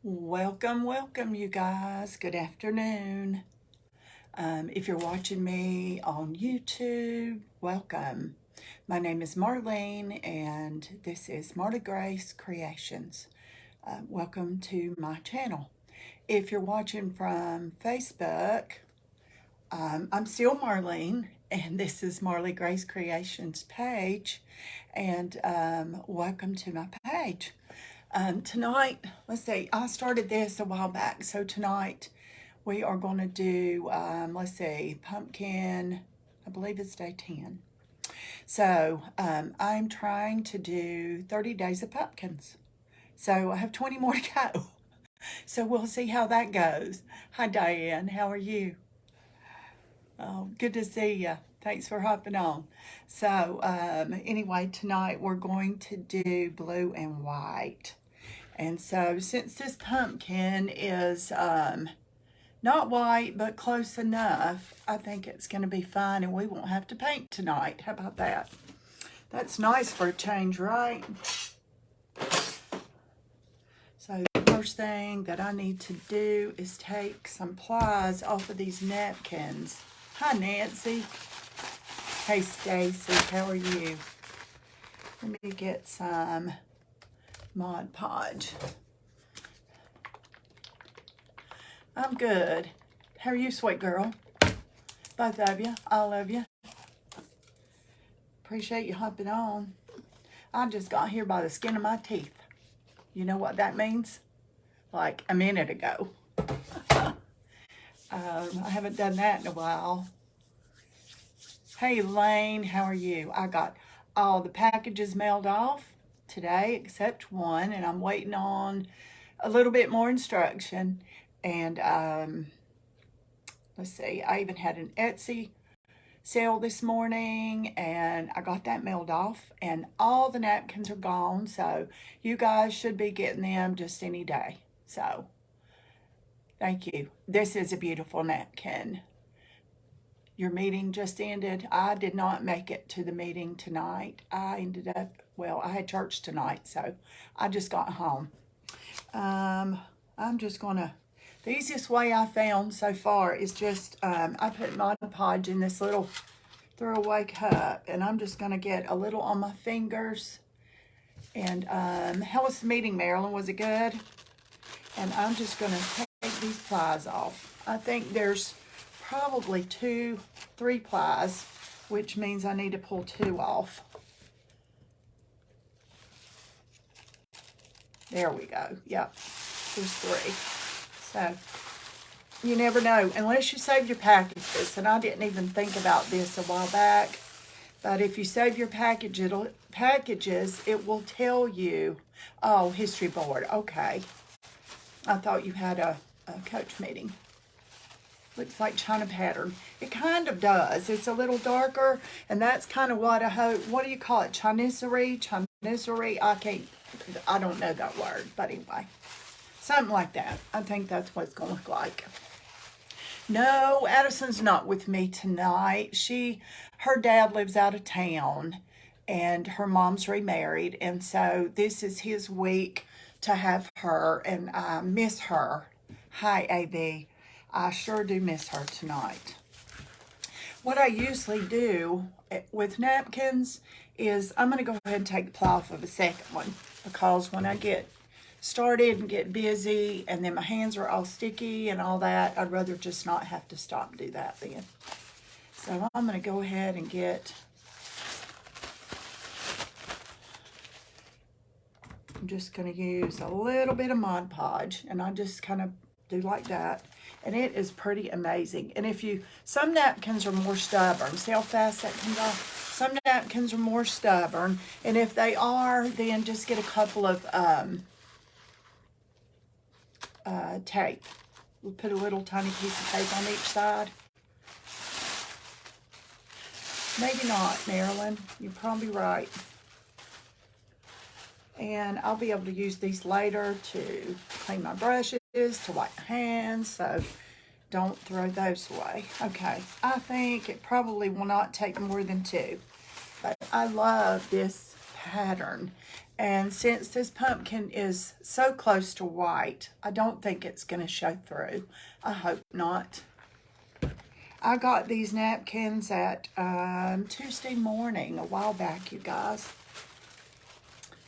Welcome, welcome, you guys. Good afternoon. If you're watching me on YouTube, welcome. My name is Marlene, and this is Marley Grace Creations. Welcome to my channel. If you're watching from Facebook, I'm still Marlene, and this is Marley Grace Creations page, and welcome to my page. Tonight, let's see, I started this a while back, so tonight we are going to do, let's see, pumpkin, I believe it's day 10. So I'm trying to do 30 days of pumpkins. So I have 20 more to go. So we'll see how that goes. Hi, Diane. How are you? Oh, good to see you. Thanks for hopping on. So anyway, tonight we're going to do blue and white. And so since this pumpkin is not white, but close enough, I think it's going to be fine and we won't have to paint tonight. How about that? That's nice for a change, right? So the first thing that I need to do is take some plies off of these napkins. Hi, Nancy. Hey, Stacy. How are you? Let me get some Mod Podge. I'm good. How are you, sweet girl? Both of you. All of you. Appreciate you hopping on. I just got here by the skin of my teeth. You know what that means? Like a minute ago. I haven't done that in a while. Hey, Lane, how are you? I got all the packages mailed off today except one, and I'm waiting on a little bit more instruction. And let's see, I even had an Etsy sale this morning, and I got that mailed off, and all the napkins are gone, so you guys should be getting them just any day. So thank you. This is a beautiful napkin. Your meeting just ended. I did not make it to the meeting tonight. I ended up, well, I had church tonight, so I just got home. I'm just gonna, the easiest way I found so far is just, I put Mod Podge in this little throwaway cup, and I'm just gonna get a little on my fingers. And how was the meeting, Marilyn? Was it good? And I'm just gonna take these plies off. I think there's probably 3 plies, which means I need to pull 2 off. There we go. Yep, there's 3. So you never know unless you save your packages. And I didn't even think about this a while back, but if you save your packages, it will tell you. Oh, history board. Okay, I thought you had a coach meeting. Looks like China pattern. It kind of does. It's a little darker, and that's kind of what I hope. What do you call it? Chinoiserie? I don't know that word, but anyway. Something like that. I think that's what it's going to look like. No, Addison's not with me tonight. Her dad lives out of town, and her mom's remarried, and so this is his week to have her, and I miss her. Hi, AB. I sure do miss her tonight. What I usually do with napkins is I'm going to go ahead and take the ply off of a second one, because when I get started and get busy and then my hands are all sticky and all that, I'd rather just not have to stop and do that then. So I'm going to go ahead and I'm just going to use a little bit of Mod Podge, and I just kind of do like that. And it is pretty amazing. And some napkins are more stubborn. See how fast that comes off? Some napkins are more stubborn. And if they are, then just get a couple of tape. We'll put a little tiny piece of tape on each side. Maybe not, Marilyn. You're probably right. And I'll be able to use these later to clean my brushes, to wipe my hands, so don't throw those away. Okay, I think it probably will not take more than 2. But I love this pattern. And since this pumpkin is so close to white, I don't think it's going to show through. I hope not. I got these napkins at Tuesday morning, a while back, you guys.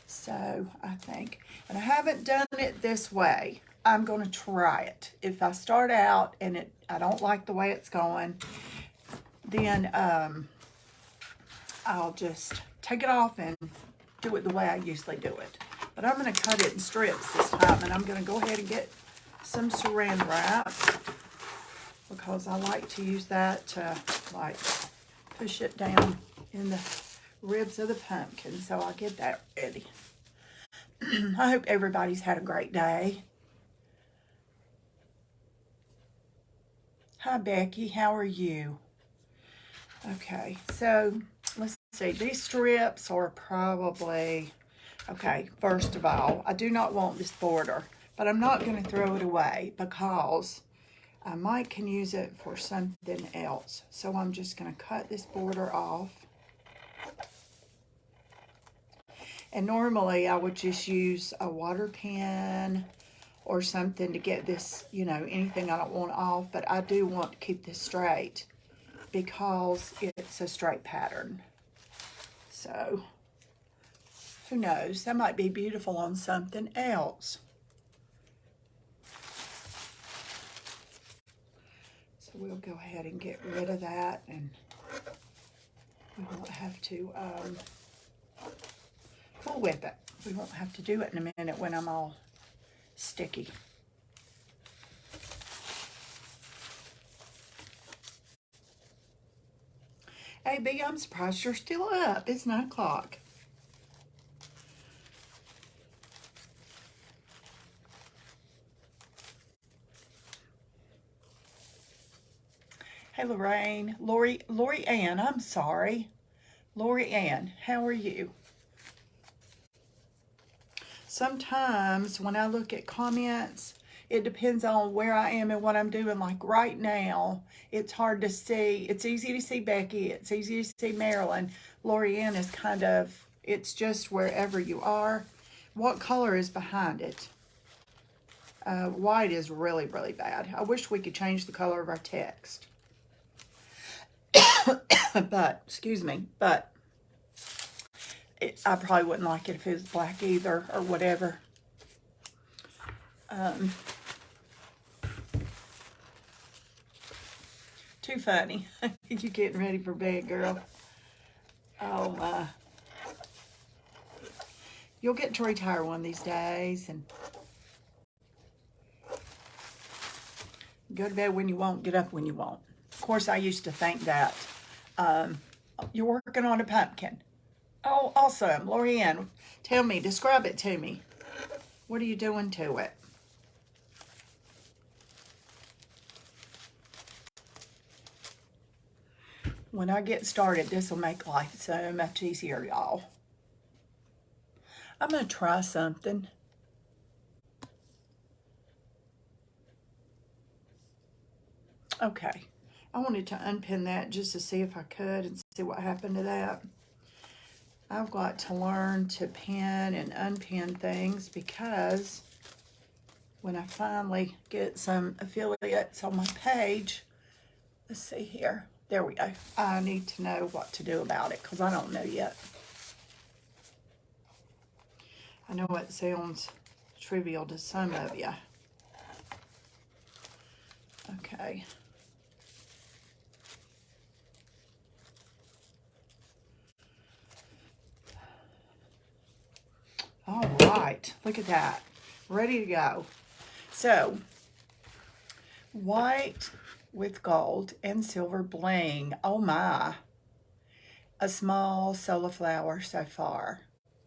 So I think, and I haven't done it this way. I'm going to try it. If I start out and I don't like the way it's going, then I'll just take it off and do it the way I usually do it. But I'm going to cut it in strips this time, and I'm going to go ahead and get some saran wrap because I like to use that to like push it down in the ribs of the pumpkin. So I'll get that ready. I hope everybody's had a great day. Hi Becky, how are you? Okay, so let's see, these strips are probably, okay, first of all, I do not want this border, but I'm not going to throw it away because I might can use it for something else. So I'm just going to cut this border off. And normally I would just use a water pen or something to get this, you know, anything I don't want off, but I do want to keep this straight because it's a straight pattern. So, who knows? That might be beautiful on something else. So we'll go ahead and get rid of that, and we won't have to pull with it. We won't have to do it in a minute when I'm all sticky. Hey, B, I'm surprised you're still up. It's 9 o'clock. Hey, Lorraine. Lori Ann, I'm sorry. Lori Ann, how are you? Sometimes when I look at comments, it depends on where I am and what I'm doing. Like right now, it's hard to see. It's easy to see Becky. It's easy to see Marilyn. Lori Ann is kind of, it's just wherever you are. What color is behind it? White is really, really bad. I wish we could change the color of our text. But, excuse me, but I probably wouldn't like it if it was black either or whatever. Too funny. You getting ready for bed, girl? Oh my. You'll get to retire one of these days and go to bed when you want, get up when you want. Of course, I used to think that. You're working on a pumpkin. Oh, awesome. Lorianne, tell me, describe it to me. What are you doing to it? When I get started, this will make life so much easier, y'all. I'm going to try something. Okay. I wanted to unpin that just to see if I could and see what happened to that. I've got to learn to pin and unpin things because when I finally get some affiliates on my page, let's see here. There we go. I need to know what to do about it because I don't know yet. I know it sounds trivial to some of you. Okay. All right, look at that. Ready to go. So, white with gold and silver bling. Oh my. A small solar flower so far.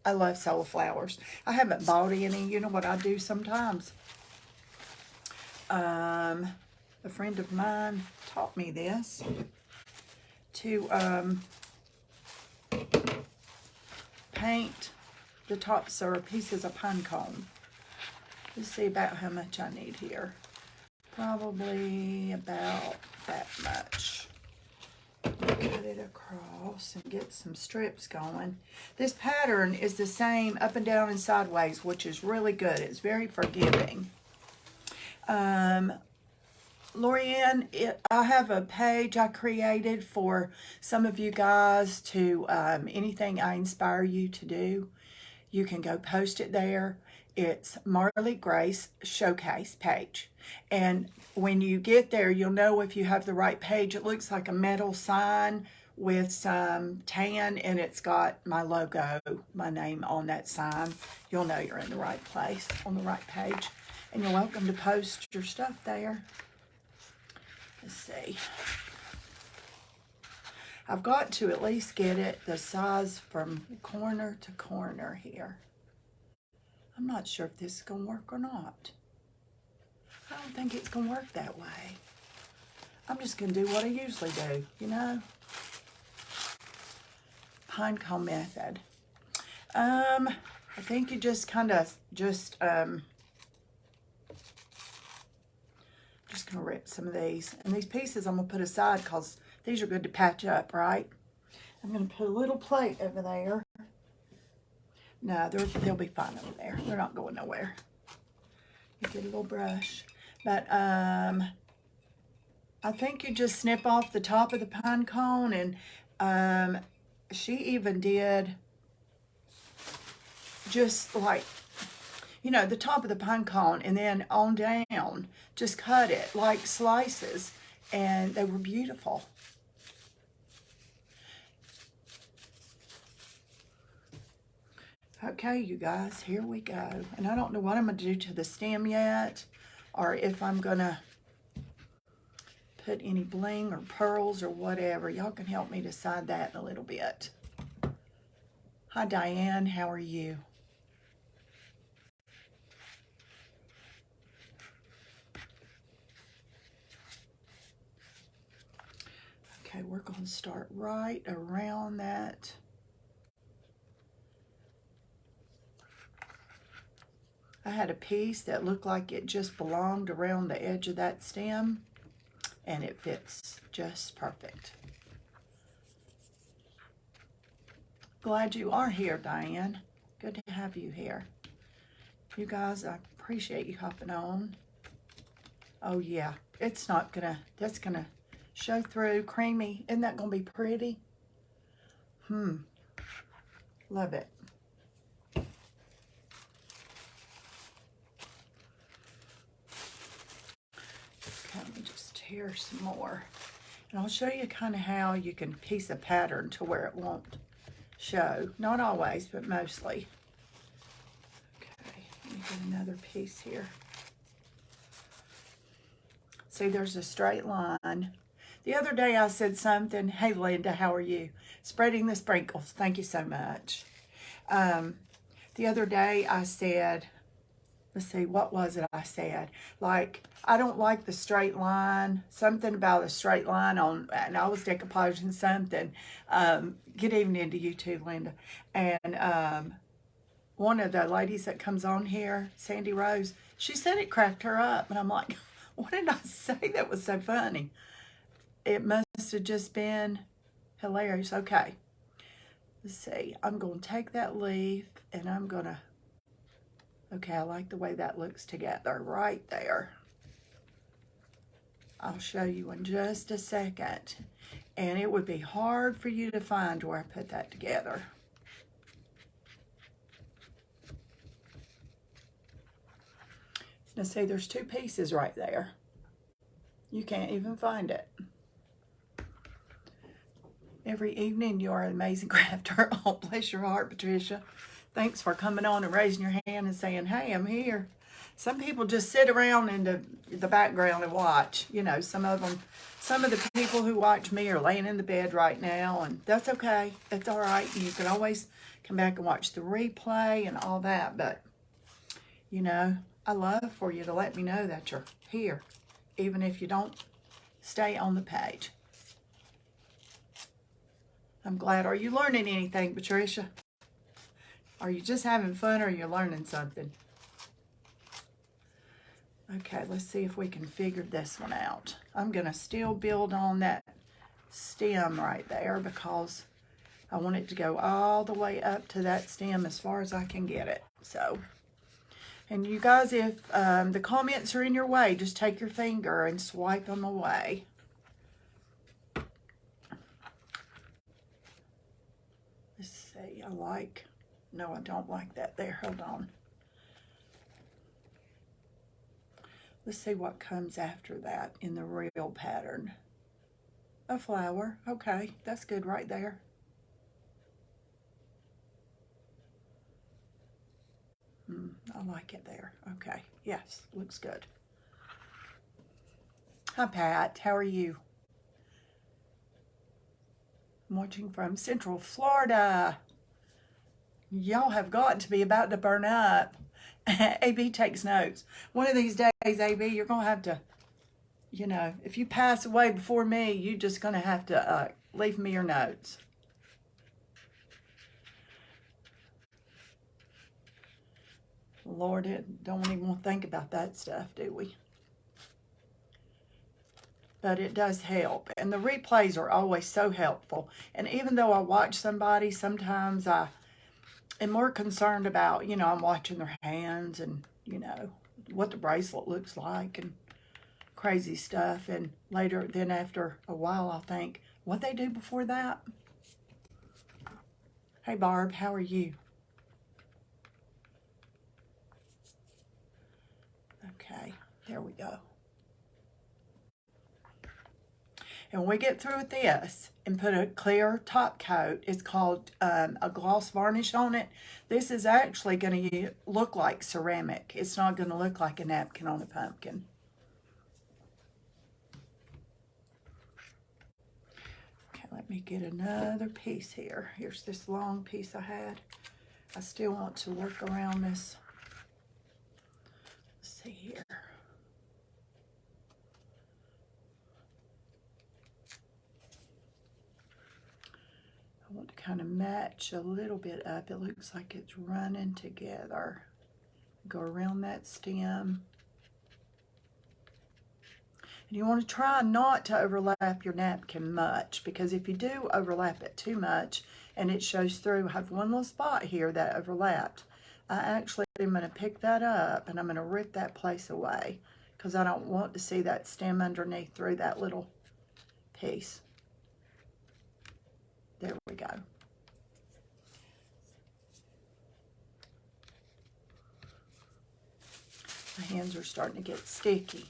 I love solar flowers. I haven't bought any. You know what I do sometimes? A friend of mine taught me this. To paint the tops are pieces of pine cone. Let's see about how much I need here. Probably about that much. Okay. cut it across and get some strips going. This pattern is the same up and down and sideways, which is really good. It's very forgiving. Lorianne, I have a page I created for some of you guys to, anything I inspire you to do, you can go post it there. It's Marley Grace Showcase page. And when you get there, you'll know if you have the right page. It looks like a metal sign with some tan, and it's got my logo, my name on that sign. You'll know you're in the right place, on the right page. And you're welcome to post your stuff there. Let's see. I've got to at least get it the size from corner to corner here. I'm not sure if this is going to work or not. I don't think it's going to work that way. I'm just going to do what I usually do, you know? Pinecone Method. I think you just kind of just going to rip some of these. And these pieces I'm going to put aside because these are good to patch up, right? I'm going to put a little plate over there. No, they'll be fine over there. They're not going nowhere. You get a little brush. But I think you just snip off the top of the pine cone. And she even did just like, you know, the top of the pine cone, and then on down, just cut it like slices, and they were beautiful. Okay, you guys, here we go. And I don't know what I'm going to do to the stem yet, or if I'm going to put any bling or pearls or whatever. Y'all can help me decide that in a little bit. Hi, Diane. How are you? Okay, we're going to start right around that. I had a piece that looked like it just belonged around the edge of that stem, and it fits just perfect. Glad you are here, Diane. Good to have you here. You guys, I appreciate you hopping on. Oh yeah, it's not gonna, that's gonna show through. Creamy. Isn't that gonna be pretty? Love it. Let me just tear some more. And I'll show you kind of how you can piece a pattern to where it won't show. Not always, but mostly. Okay, let me get another piece here. See, there's a straight line. The other day I said something, hey Linda, how are you? Spreading the sprinkles, thank you so much. The other day I said, let's see, what was it I said? Like, I don't like the straight line. Something about a straight line on, and I was decoupaging something. Good evening to you too, Linda. And one of the ladies that comes on here, Sandy Rose, she said it cracked her up. And I'm like, what did I say that was so funny? It must have just been hilarious. Okay, let's see. I'm going to take that leaf and I'm going to, okay, I like the way that looks together right there. I'll show you in just a second. And it would be hard for you to find where I put that together. Now see, there's two pieces right there. You can't even find it. Every evening you are an amazing crafter. Oh, bless your heart, Patricia. Thanks for coming on and raising your hand and saying, hey, I'm here. Some people just sit around in the background and watch. You know, some of the people who watch me are laying in the bed right now, and that's okay. That's all right. You can always come back and watch the replay and all that, but, you know, I love for you to let me know that you're here, even if you don't stay on the page. I'm glad. Are you learning anything, Patricia? Are you just having fun, or are you learning something? Okay, let's see if we can figure this one out. I'm going to still build on that stem right there because I want it to go all the way up to that stem as far as I can get it. So, and you guys, if the comments are in your way, just take your finger and swipe them away. Let's see, no, I don't like that there. Hold on. Let's see what comes after that in the real pattern. A flower. Okay, that's good right there. I like it there. Okay, yes, looks good. Hi, Pat. How are you? I'm watching from Central Florida. Y'all have got to be about to burn up. AB takes notes. One of these days, AB, you're going to have to, you know, if you pass away before me, you're just going to have to leave me your notes. Lord, don't even want to think about that stuff, do we? But it does help. And the replays are always so helpful. And even though I watch somebody, sometimes I am more concerned about, you know, I'm watching their hands and, you know, what the bracelet looks like and crazy stuff. And later, then after a while, I'll think, what they do before that? Hey, Barb, how are you? Okay, there we go. And when we get through with this and put a clear top coat, it's called a gloss varnish on it. This is actually going to look like ceramic. It's not going to look like a napkin on a pumpkin. Okay, let me get another piece here. Here's this long piece I had. I still want to work around this. Let's see here. I want to kind of match a little bit up. It looks like it's running together. Go around that stem. And you want to try not to overlap your napkin much, because if you do overlap it too much and it shows through, I have one little spot here that overlapped. I actually am going to pick that up and I'm going to rip that place away because I don't want to see that stem underneath through that little piece. There we go. My hands are starting to get sticky.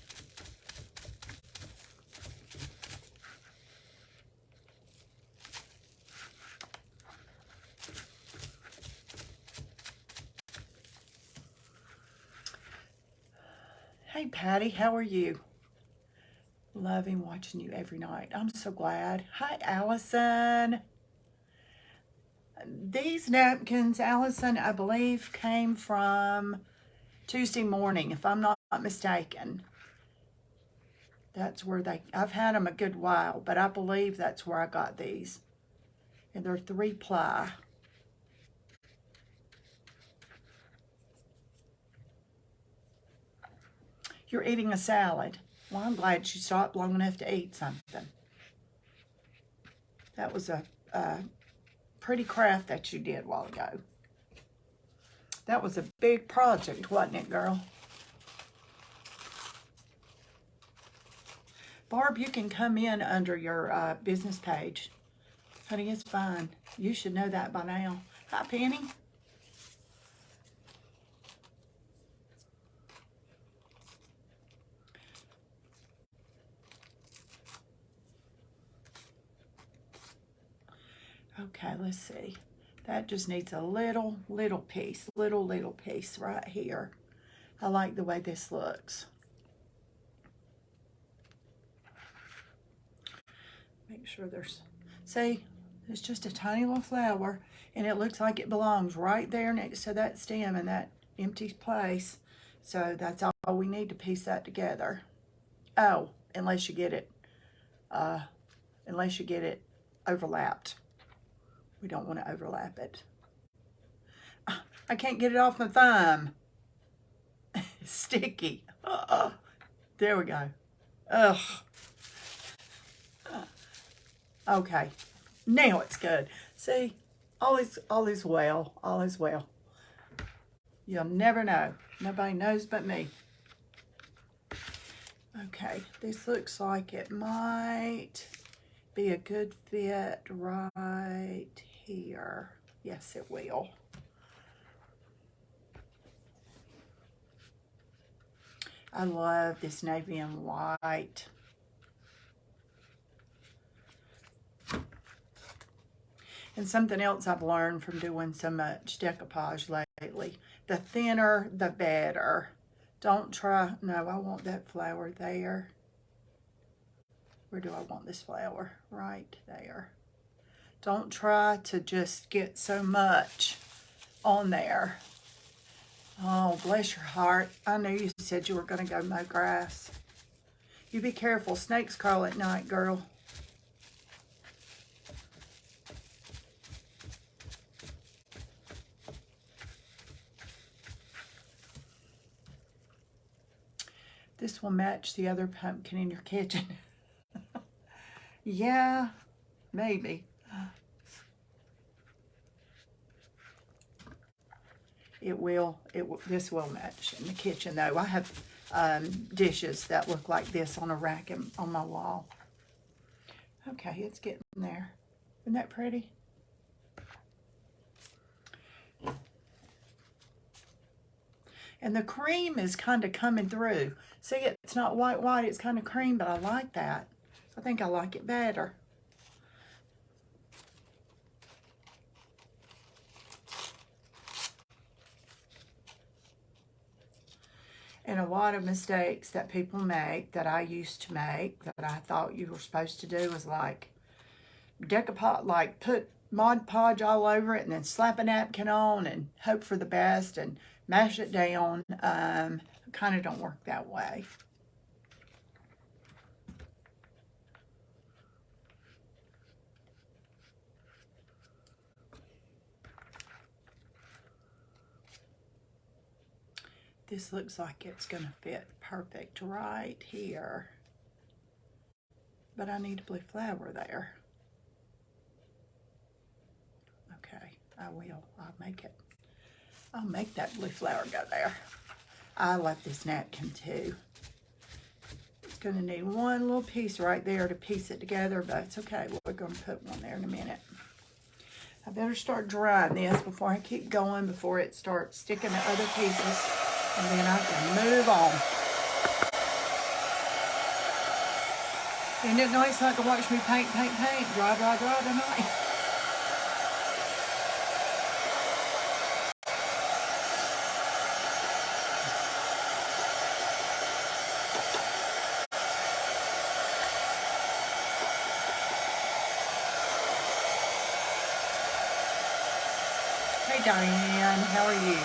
Hey, Patty, how are you? Loving watching you every night. I'm so glad. Hi, Allison. These napkins, Allison, I believe came from Tuesday morning, if I'm not mistaken. That's where I've had them a good while, but I believe that's where I got these. And they're 3-ply. You're eating a salad. Well, I'm glad you stopped long enough to eat something. That was a pretty craft that you did a while ago. That was a big project, wasn't it, girl? Barb, you can come in under your business page. Honey, it's fine. You should know that by now. Hi, Penny. Okay, let's see. That just needs a little piece right here. I like the way this looks. Make sure see, it's just a tiny little flower, and it looks like it belongs right there next to that stem in that empty place. So that's all we need to piece that together. Oh, unless you get it overlapped. We don't want to overlap it. I can't get it off my thumb. It's sticky. There we go. Ugh. Okay, now it's good. See, all is well. All is well. You'll never know. Nobody knows but me. Okay, this looks like it might be a good fit right here. Yes, it will. I love this navy and white. And something else I've learned from doing so much decoupage lately, the thinner, the better. Don't try, no, I want that flower there. Where do I want this flower? Right there. Don't try to just get so much on there. Oh, bless your heart. I knew you said you were going to go mow grass. You be careful. Snakes crawl at night, girl. This will match the other pumpkin in your kitchen. Yeah, maybe. This will match in the kitchen though. I have dishes that look like this on a rack on my wall. Okay, it's getting there. Isn't that pretty? And the cream is kind of coming through. See, it's not white, it's kind of cream, but I like that. I think I like it better. And a lot of mistakes that people make, that I used to make, that I thought you were supposed to do, was like decoupage, like put Mod Podge all over it and then slap a napkin on and hope for the best and mash it down. Kind of don't work that way. This looks like it's going to fit perfect right here. But I need a blue flower there. Okay, I will. I'll make it. I'll make that blue flower go there. I love this napkin too. It's going to need one little piece right there to piece it together, but it's okay. We're going to put one there in a minute. I better start drying this before I keep going, before it starts sticking to other pieces, and then I can move on. Isn't it nice not to watch me paint, dry tonight? Hey Diane, how are you?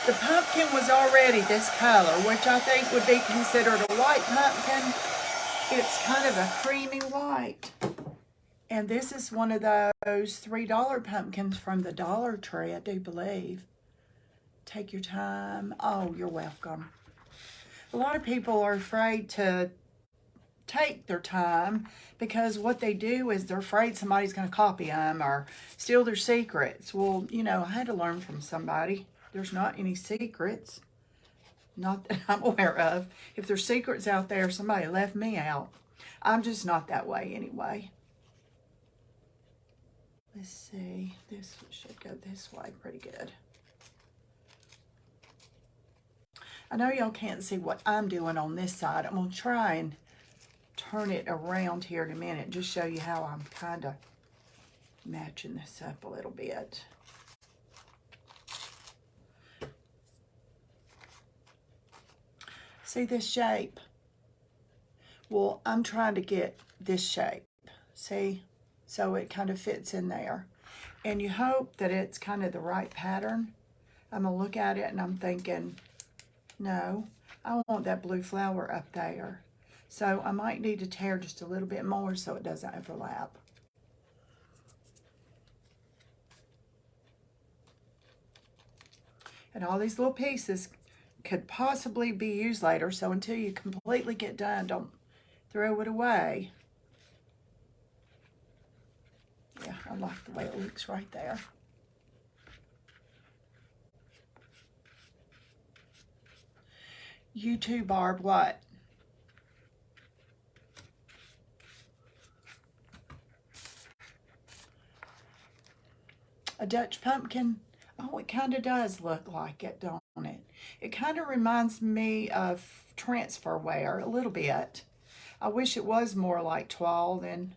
The pumpkin was already this color, which I think would be considered a white pumpkin. It's kind of a creamy white. And this is one of those $3 pumpkins from the Dollar Tree, I do believe. Take your time. Oh, you're welcome. A lot of people are afraid to take their time because what they do is they're afraid somebody's going to copy them or steal their secrets. Well, you know, I had to learn from somebody. There's not any secrets. Not that I'm aware of. If there's secrets out there, somebody left me out. I'm just not that way anyway. Let's see. This should go this way pretty good. I know y'all can't see what I'm doing on this side. I'm going to try and turn it around here in a minute. Just show you how I'm kind of matching this up a little bit. See this shape? Well, I'm trying to get this shape. See? So it kind of fits in there. And you hope that it's kind of the right pattern. I'm going to look at it and I'm thinking, no, I want that blue flower up there. So I might need to tear just a little bit more so it doesn't overlap. And all these little pieces could possibly be used later, so until you completely get done, don't throw it away. Yeah, I like the way it looks right there. You too, Barb, what? A Dutch pumpkin? Oh, it kind of does look like it, don't it? It kind of reminds me of transferware a little bit. I wish it was more like toile than,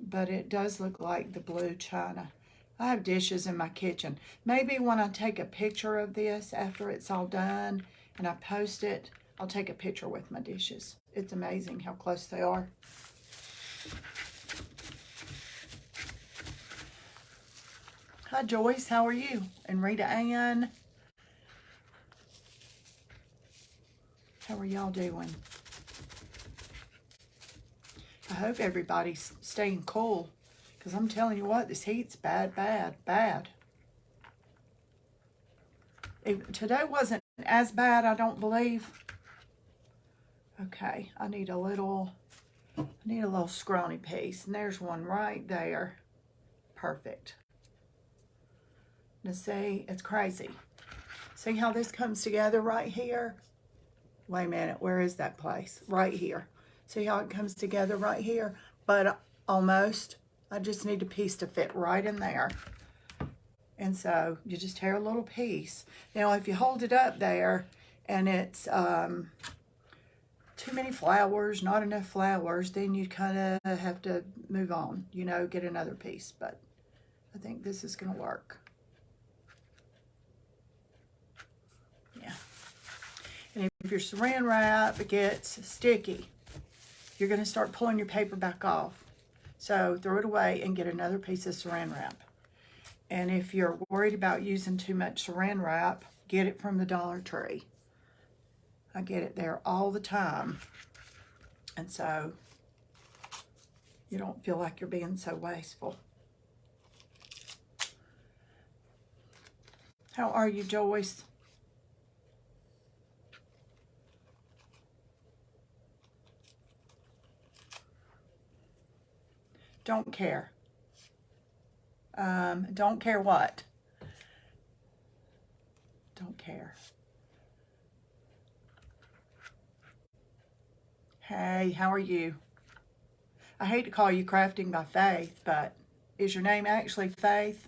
but it does look like the blue china. I have dishes in my kitchen. Maybe when I take a picture of this after it's all done and I post it, I'll take a picture with my dishes. It's amazing how close they are. Hi, Joyce. How are you? And Rita Ann. How are y'all doing? I hope everybody's staying cool, because I'm telling you what, this heat's bad, bad, bad. Today wasn't as bad, I don't believe. Okay, I need a little scrawny piece, and there's one right there. Perfect. Now see, it's crazy. See how this comes together right here? Wait a minute, where is that place? Right here. See how it comes together right here? But almost, I just need a piece to fit right in there. And so you just tear a little piece. Now if you hold it up there and it's too many flowers, not enough flowers, then you kind of have to move on, you know, get another piece. But I think this is going to work. Yeah. And if your saran wrap gets sticky, you're going to start pulling your paper back off. So throw it away and get another piece of saran wrap. And if you're worried about using too much saran wrap, get it from the Dollar Tree. I get it there all the time. And so you don't feel like you're being so wasteful. How are you, Joyce? Don't care. Don't care what? Don't care. Hey, how are you? I hate to call you Crafting by Faith, but is your name actually Faith?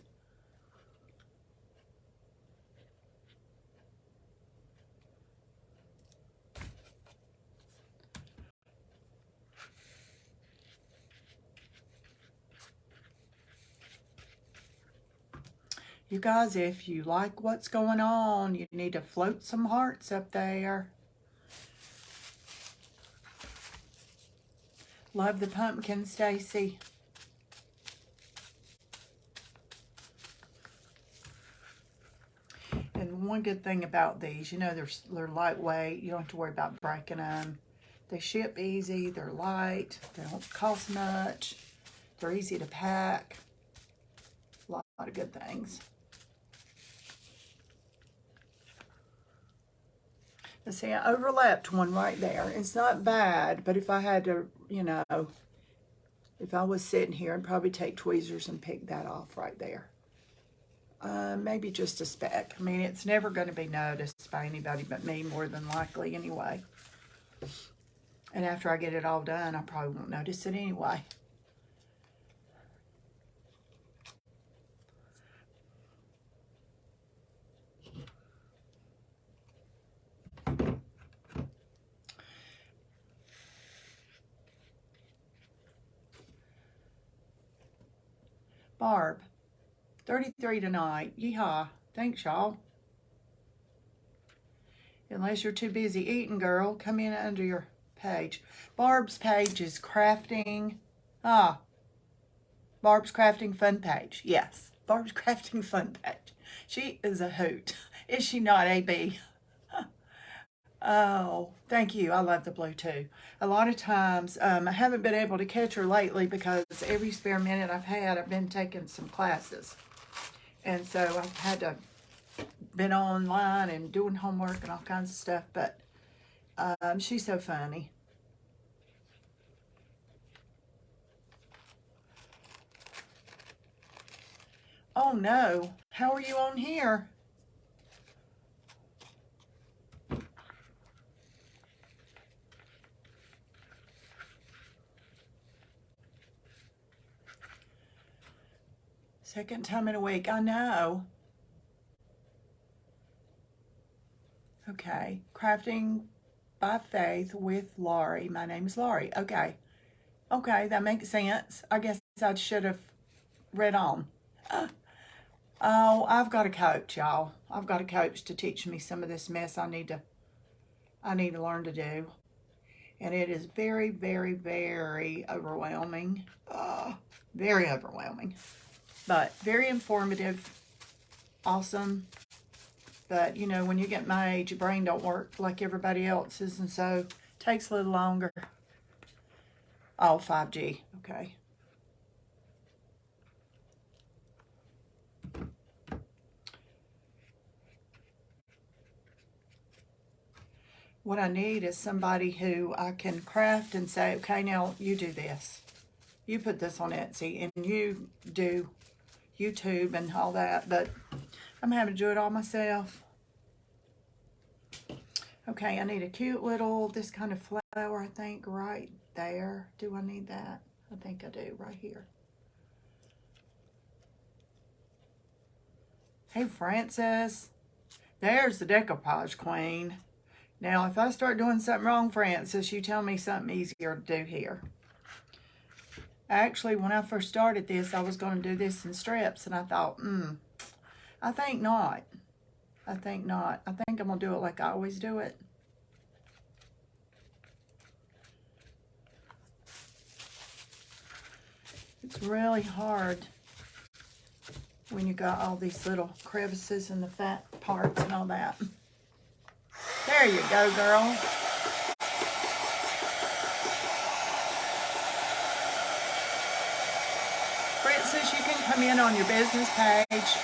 You guys, if you like what's going on, you need to float some hearts up there. Love the pumpkin, Stacy. And one good thing about these, you know, they're lightweight. You don't have to worry about breaking them. They ship easy. They're light. They don't cost much. They're easy to pack. A lot of good things. Let's see, I overlapped one right there. It's not bad, but if I had to, you know, if I was sitting here, I'd probably take tweezers and pick that off right there. Maybe just a speck. I mean, it's never going to be noticed by anybody but me, more than likely anyway. And after I get it all done, I probably won't notice it anyway. Barb, 33 tonight. Yeehaw. Thanks, y'all. Unless you're too busy eating, girl, come in under your page. Barb's page is crafting. Barb's Crafting Fun page. Yes, Barb's Crafting Fun page. She is a hoot. Is she not, AB? Oh, thank you. I love the blue too. A lot of times, I haven't been able to catch her lately because every spare minute I've had, I've been taking some classes. And so I've had to been online and doing homework and all kinds of stuff, but she's so funny. Oh no, how are you on here? Second time in a week, I know. Okay, crafting by faith with Laurie. My name is Laurie. Okay, okay, that makes sense. I guess I should have read on. Oh, I've got a coach, y'all. I've got a coach to teach me some of this mess I need to learn to do. And it is very, very, very overwhelming. Very overwhelming. But very informative, awesome. But you know, when you get my age, your brain don't work like everybody else's, and so it takes a little longer. Oh, 5G. Okay. What I need is somebody who I can craft and say, okay, now you do this. You put this on Etsy and you do YouTube and all that, but I'm having to do it all myself. Okay, I need a cute little, this kind of flower, I think, right there. Do I need that? I think I do, right here. Hey, Frances. There's the decoupage queen. Now, if I start doing something wrong, Frances, you tell me something easier to do here. Actually, when I first started this, I was going to do this in strips, and I thought, I think not. I think not. I think I'm going to do it like I always do it. It's really hard when you got all these little crevices and the fat parts and all that. There you go, girl. Frances, you can come in on your business page.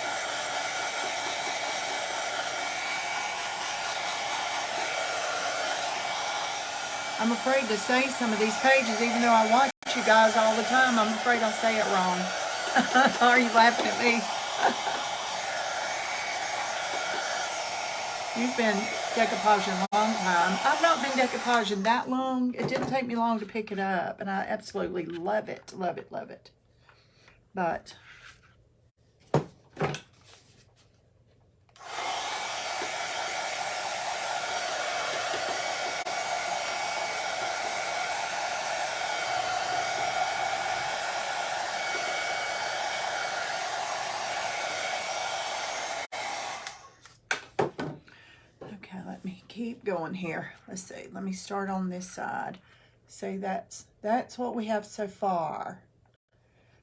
I'm afraid to say some of these pages, even though I watch you guys all the time. I'm afraid I'll say it wrong. Are you laughing at me? You've been decoupaging a long time. I've not been decoupaging that long. It didn't take me long to pick it up, and I absolutely love it, love it, love it. But okay, let me keep going here. Let's see. Let me start on this side. See, that's what we have so far.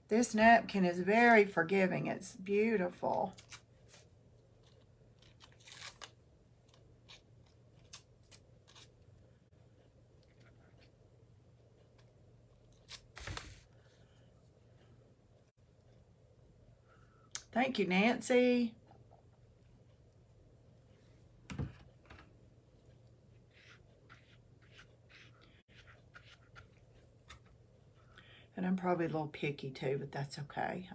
This napkin is very forgiving. It's beautiful. Thank you, Nancy. And I'm probably a little picky too, but that's okay.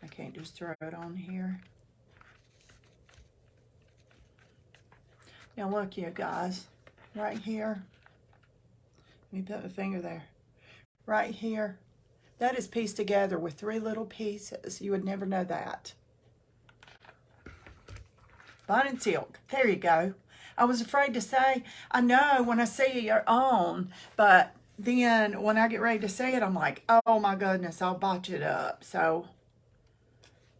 I can't just throw it on here. Now look, you guys, right here. Let me put my finger there. Right here. That is pieced together with 3 little pieces. You would never know that. Bond silk. There you go. I was afraid to say, I know when I see your own, but then when I get ready to say it, I'm like, oh my goodness, I'll botch it up. So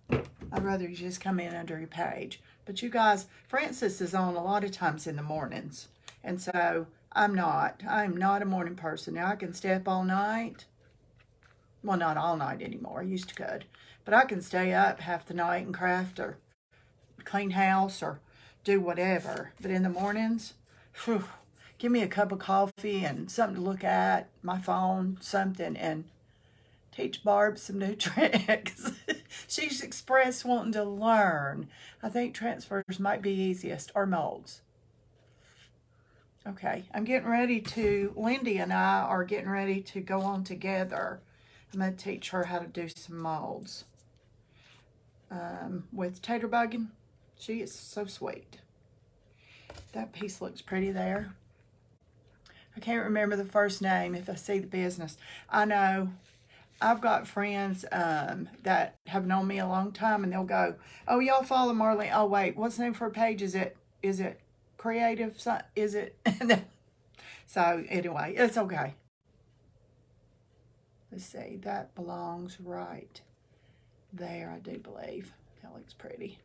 I'd rather you just come in under your page. But you guys, Frances is on a lot of times in the mornings. And so I'm not a morning person. Now I can stay up all night. Well, not all night anymore. I used to could. But I can stay up half the night and craft or clean house or do whatever. But in the mornings, whew, give me a cup of coffee and something to look at, my phone, something, and teach Barb some new tricks. She's expressed wanting to learn. I think transfers might be easiest, or molds. Okay, I'm getting ready to, Lindy and I are getting ready to go on together. I'm going to teach her how to do some molds. With tater bugging. She is so sweet. That piece looks pretty there. I can't remember the first name if I see the business. I know I've got friends that have known me a long time, and they'll go, "Oh, y'all follow Marlene? Oh, wait, what's the name for a page? Is it creative? Is it?" So anyway, it's okay. Let's see. That belongs right there, I do believe. That looks pretty.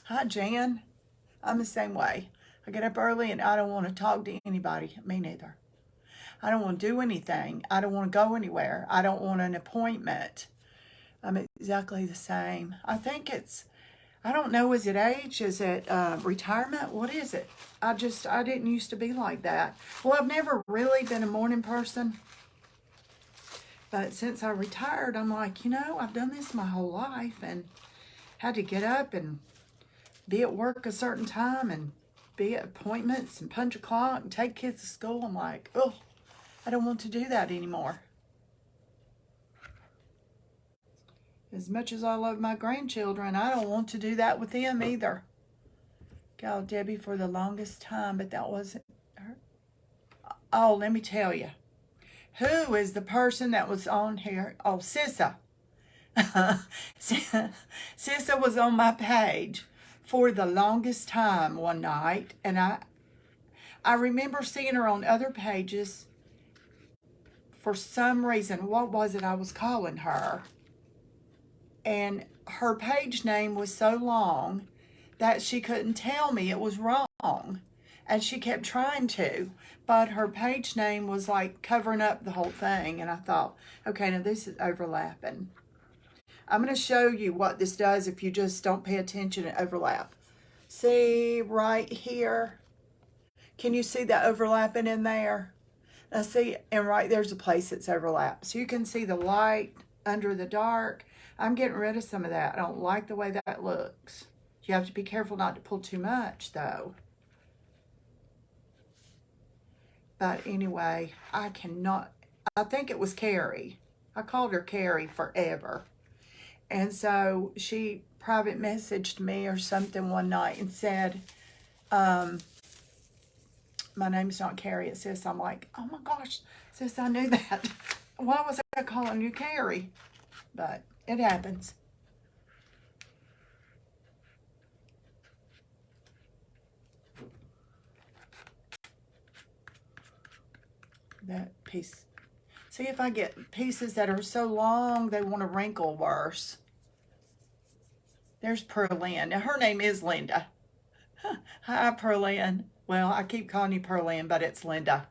Hi, Jan. I'm the same way. I get up early and I don't want to talk to anybody. Me neither. I don't want to do anything. I don't want to go anywhere. I don't want an appointment. I'm exactly the same. I think it's, I don't know, is it age? Is it retirement? What is it? I didn't used to be like that. Well, I've never really been a morning person. But since I retired, I'm like, I've done this my whole life and had to get up and be at work a certain time and be at appointments and punch a clock and take kids to school. I'm like, oh, I don't want to do that anymore. As much as I love my grandchildren, I don't want to do that with them either. Gal Debbie for the longest time, but that wasn't her. Oh, let me tell you. Who is the person that was on here? Oh, Sissa. Sissa was on my page for the longest time one night, and I remember seeing her on other pages for some reason. What was it I was calling her? And her page name was so long that she couldn't tell me it was wrong, and she kept trying to, but her page name was like covering up the whole thing, and I thought, okay, now this is overlapping. I'm going to show you what this does if you just don't pay attention and overlap. See right here? Can you see that overlapping in there? Now see, and right there's a place that's overlapped. So you can see the light under the dark. I'm getting rid of some of that. I don't like the way that looks. You have to be careful not to pull too much though. But anyway, I think it was Carrie. I called her Carrie forever. And so she private messaged me or something one night and said, my name's not Carrie, it says. I'm like, oh my gosh, sis, I knew that. Why was I calling you Carrie? But it happens. That piece. See if I get pieces that are so long they want to wrinkle worse. There's Pearlin. Now her name is Linda. Hi, Pearlin. Well, I keep calling you Pearlin, but it's Linda.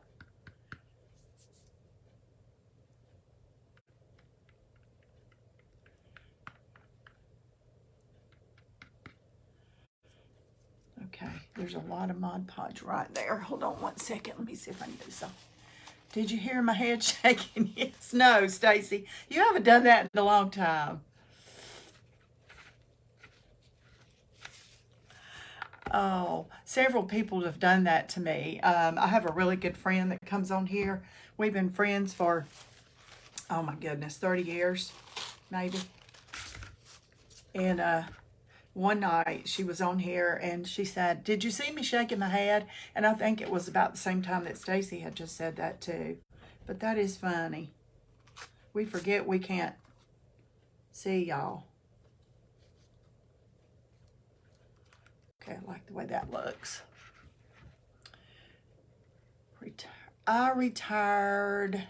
Okay, there's a lot of Mod Podge right there. Hold on one second. Let me see if I can do something. Did you hear my head shaking? Yes. No, Stacy. You haven't done that in a long time. Oh, several people have done that to me. I have a really good friend that comes on here. We've been friends for, oh my goodness, 30 years, maybe. And one night she was on here and she said, did you see me shaking my head? And I think it was about the same time that Stacy had just said that too. But that is funny. We forget we can't see y'all. Okay, I like the way that looks. I retired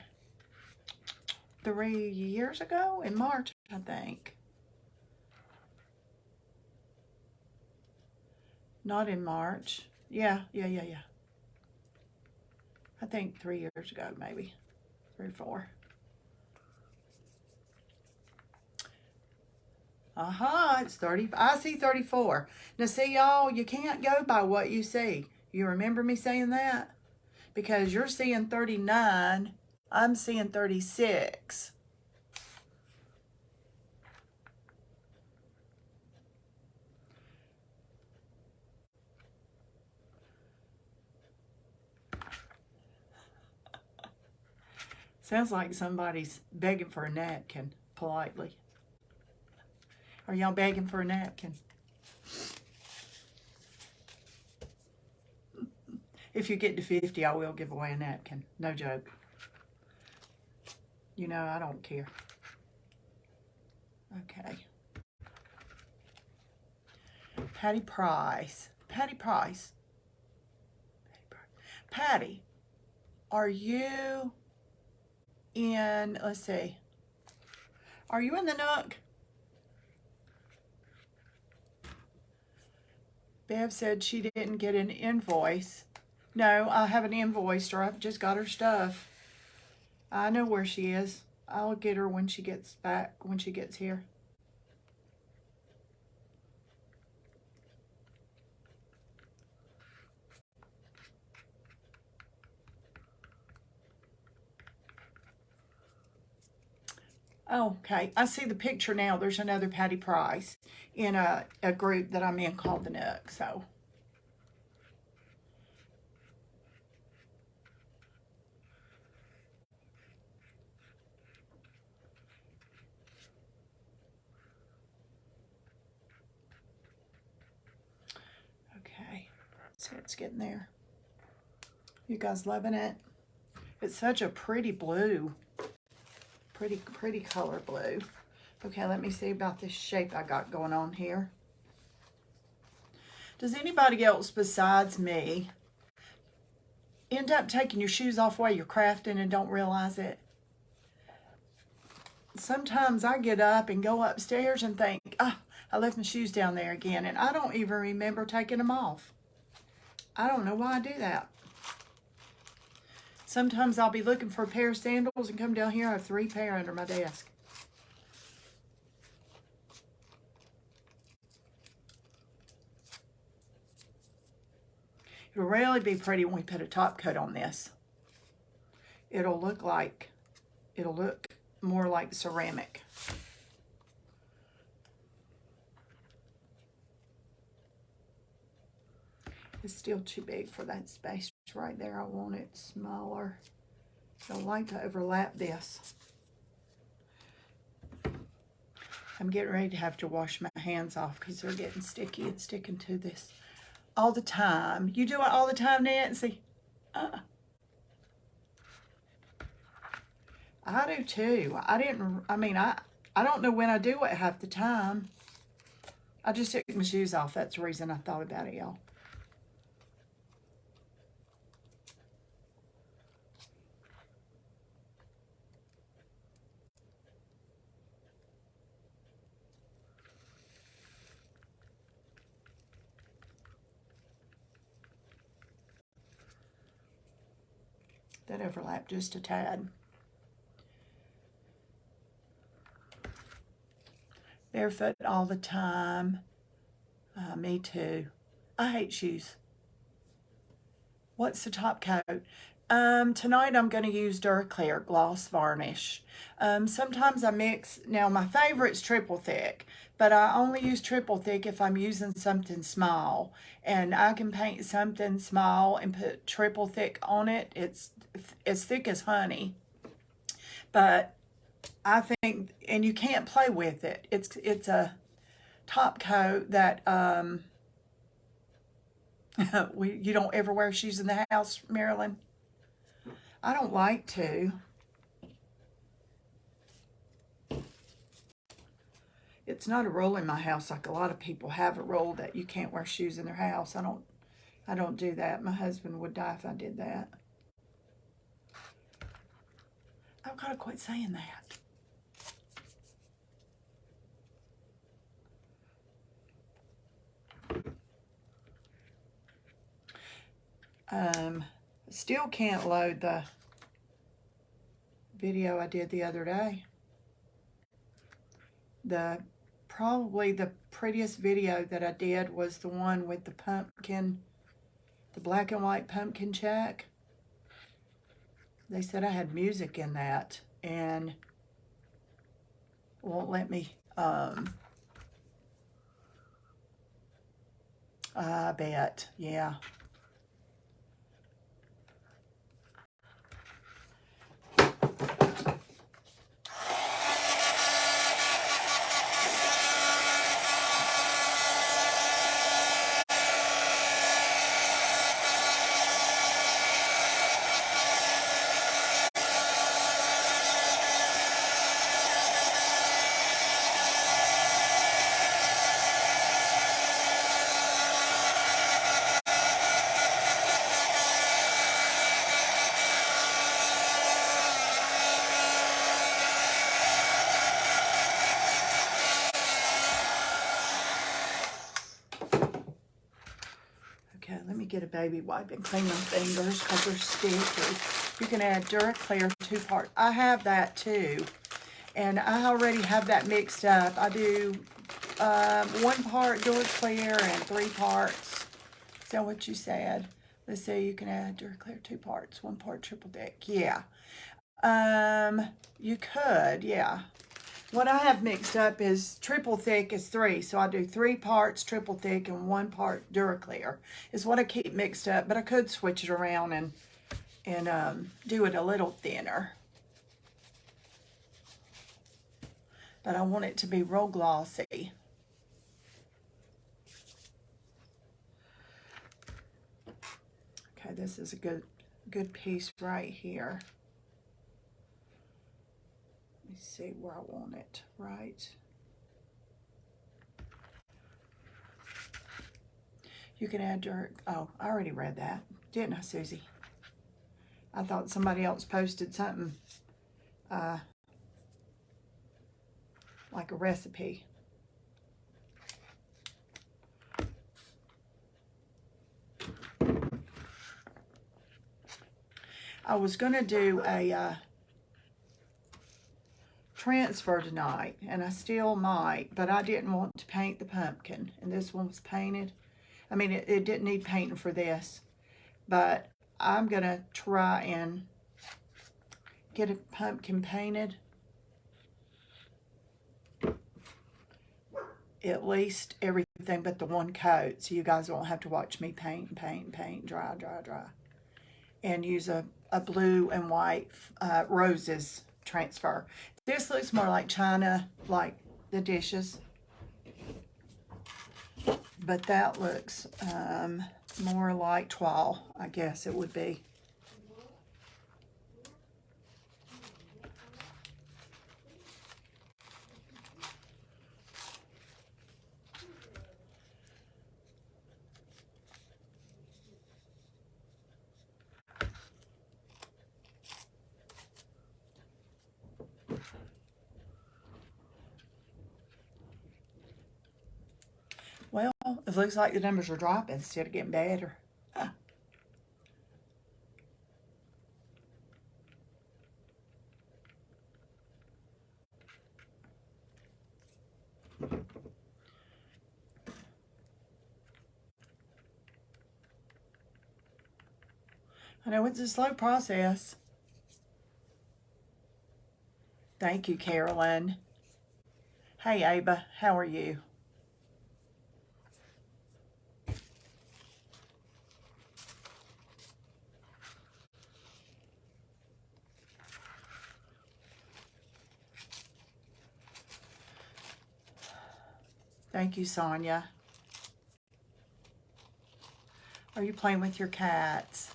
3 years ago in March, I think. Not in March. Yeah. I think 3 years ago, maybe 3 or 4. It's 30. I see 34. Now, see, y'all, you can't go by what you see. You remember me saying that? Because you're seeing 39, I'm seeing 36. Sounds like somebody's begging for a napkin, politely. Are y'all begging for a napkin? If you get to 50, I will give away a napkin. No joke. You know, I don't care. Okay. Patty Price. Patty Price. Patty, are you in, let's see, are you in the Nook? Bev said she didn't get an invoice. No, I haven't invoiced her. I've just got her stuff. I know where she is. I'll get her when she gets back, when she gets here. Okay, I see the picture now. There's another Patty Price in a group that I'm in called the Nook, so. Okay, so it's getting there. You guys loving it? It's such a pretty blue. Pretty color blue. Okay, let me see about this shape I got going on here. Does anybody else besides me end up taking your shoes off while you're crafting and don't realize it? Sometimes I get up and go upstairs and think, I left my shoes down there again, and I don't even remember taking them off. I don't know why I do that. Sometimes I'll be looking for a pair of sandals and come down here, I have 3 pair under my desk. It'll really be pretty when we put a top coat on this. It'll look more like ceramic. It's still too big for that space right there. I want it smaller. I like to overlap this. I'm getting ready to have to wash my hands off because they're getting sticky and sticking to this all the time. You do it all the time, Nancy? I do too. I don't know when I do it half the time. I just took my shoes off. That's the reason I thought about it, y'all. That overlapped just a tad. Barefoot all the time. Me too. I hate shoes. What's the top coat? Tonight I'm going to use Duraclear Gloss Varnish. Sometimes I mix, now my favorite's triple thick, but I only use triple thick if I'm using something small. And I can paint something small and put triple thick on it. It's as thick as honey. But I think, and you can't play with it. It's a top coat that you don't ever wear shoes in the house, Marilyn? I don't like to. It's not a rule in my house like a lot of people have a rule that you can't wear shoes in their house. I don't do that. My husband would die if I did that. I've got to quit saying that. Still can't load the video I did the other day. The probably the prettiest video that I did was the one with the pumpkin, the black and white pumpkin check. They said I had music in that and won't let me, I bet, yeah. Okay, let me get a baby wipe and clean my fingers because they're sticky. You can add Duraclear 2-part. I have that too, and I already have that mixed up. I do 1 part Duraclear and 3 parts. Is that what you said? Let's see, you can add Duraclear 2 parts, 1 part triple deck. Yeah. You could, yeah. What I have mixed up is triple thick is 3. So I do 3 parts triple thick and 1 part Duraclear is what I keep mixed up. But I could switch it around and do it a little thinner. But I want it to be real glossy. Okay, this is a good piece right here. Let me see where I want it, right? You can add oh, I already read that, didn't I, Susie? I thought somebody else posted something like a recipe. I was going to do a transfer tonight, and I still might, but I didn't want to paint the pumpkin, and this one was painted. I mean, it didn't need painting for this, but I'm going to try and get a pumpkin painted. At least everything but the 1 coat, so you guys won't have to watch me paint, dry. And use a blue and white roses transfer. This looks more like china, like the dishes. But that looks more like toile, I guess it would be. Well, it looks like the numbers are dropping instead of getting better. I know it's a slow process. Thank you, Carolyn. Hey, Ava, how are you? Thank you, Sonia. Are you playing with your cats?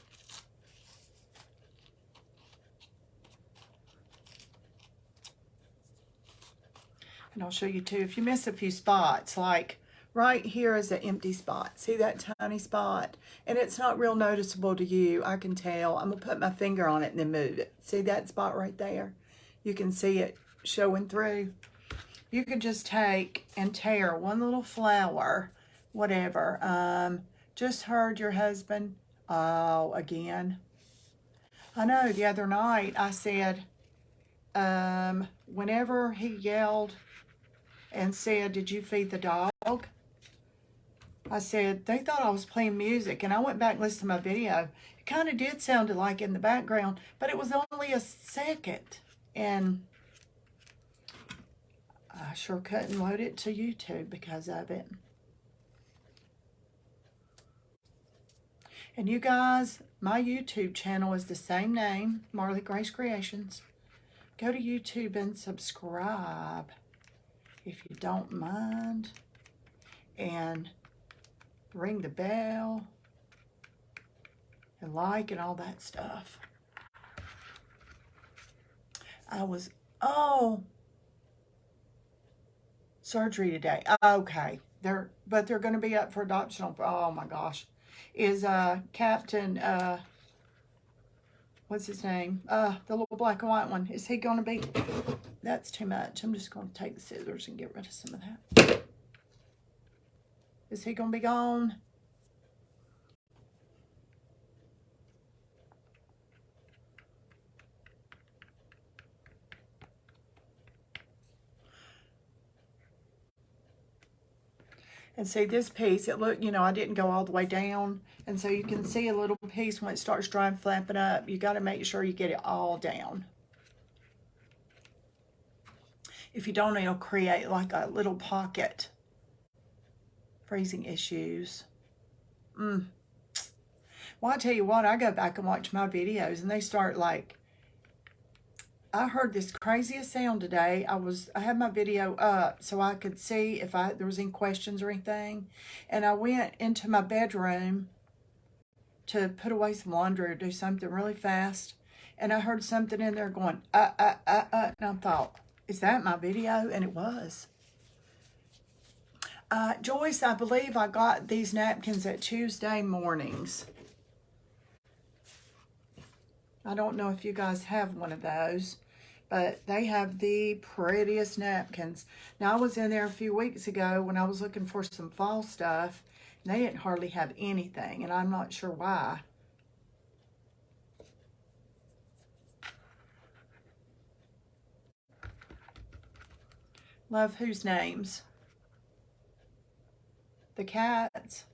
And I'll show you too, if you miss a few spots, like right here is an empty spot. See that tiny spot? And it's not real noticeable to you, I can tell. I'm gonna put my finger on it and then move it. See that spot right there? You can see it showing through. You could just take and tear 1 little flower, whatever. Just heard your husband, oh, again. I know the other night I said, whenever he yelled and said, "Did you feed the dog?" I said, "They thought I was playing music," and I went back and listened to my video. It kind of did sound like in the background, but it was only a second. And I sure couldn't load it to YouTube because of it. And you guys, my YouTube channel is the same name, Marley Grace Creations. Go to YouTube and subscribe if you don't mind. And ring the bell and like and all that stuff. I was, surgery today. Okay. They're going to be up for adoption. Oh my gosh. Is Captain, what's his name? The little black and white one. Is he going to be? That's too much. I'm just going to take the scissors and get rid of some of that. Is he going to be gone? And see this piece, it looked, I didn't go all the way down. And so you can see a little piece when it starts drying, flapping up. You got to make sure you get it all down. If you don't, it'll create like a little pocket. Freezing issues. Well, I tell you what, I go back and watch my videos and they start like, I heard this craziest sound today. I had my video up so I could see if there was any questions or anything. And I went into my bedroom to put away some laundry or do something really fast. And I heard something in there going, and I thought, is that my video? And it was. Joyce, I believe I got these napkins at Tuesday mornings. I don't know if you guys have one of those, but they have the prettiest napkins. Now, I was in there a few weeks ago when I was looking for some fall stuff, and they didn't hardly have anything, and I'm not sure why. Love whose names? The cats.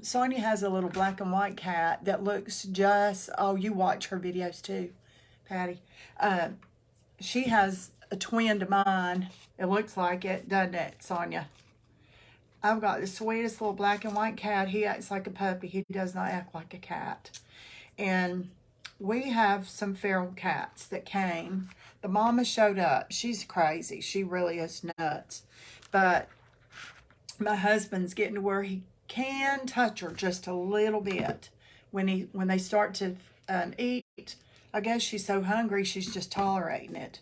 Sonia has a little black and white cat that looks just, oh, you watch her videos too, Patty. She has a twin to mine. It looks like it, doesn't it, Sonia? I've got the sweetest little black and white cat. He acts like a puppy. He does not act like a cat. And we have some feral cats that came. The mama showed up. She's crazy. She really is nuts. But my husband's getting to where he can touch her just a little bit when they start to eat. I guess she's so hungry she's just tolerating it.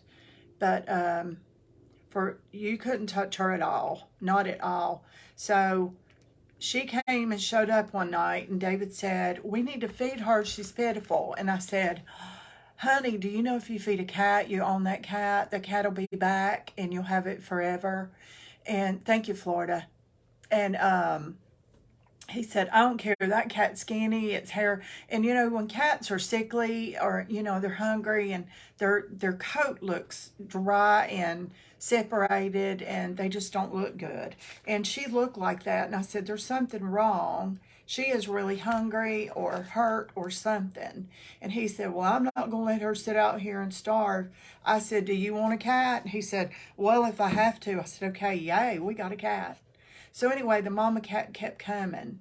But you couldn't touch her at all, not at all. So she came and showed up one night, and David said, "We need to feed her. She's pitiful." And I said, "Honey, do you know if you feed a cat, you own that cat. The cat will be back, and you'll have it forever." And thank you, Florida. And he said, "I don't care, that cat's skinny, its hair." And when cats are sickly or they're hungry and their coat looks dry and separated and they just don't look good. And she looked like that, and I said, "There's something wrong. She is really hungry or hurt or something." And he said, "Well, I'm not going to let her sit out here and starve." I said, "Do you want a cat?" And he said, "Well, if I have to." I said, "Okay, yay, we got a cat." So anyway, the mama cat kept coming.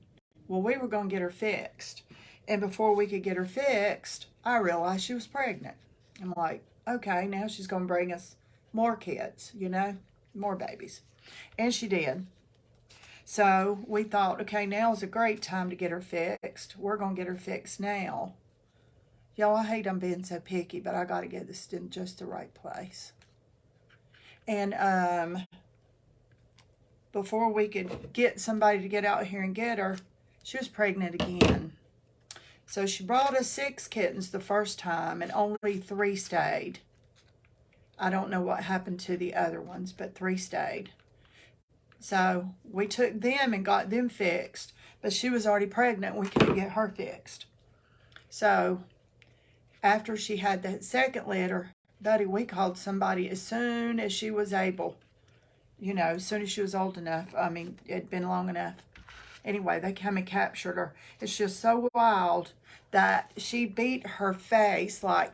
Well, we were going to get her fixed. And before we could get her fixed, I realized she was pregnant. I'm like, okay, now she's going to bring us more kids, more babies. And she did. So we thought, okay, now is a great time to get her fixed. We're going to get her fixed now. Y'all, I hate I'm being so picky, but I got to get this in just the right place. And before we could get somebody to get out here and get her, she was pregnant again. So she brought us 6 kittens the first time, and only 3 stayed. I don't know what happened to the other ones, but 3 stayed. So we took them and got them fixed, but she was already pregnant. We couldn't get her fixed. So after she had that second litter, buddy, we called somebody as soon as she was able. You know, as soon as she was old enough. I mean, it'd been long enough. Anyway, they came and captured her. It's just so wild that she beat her face, like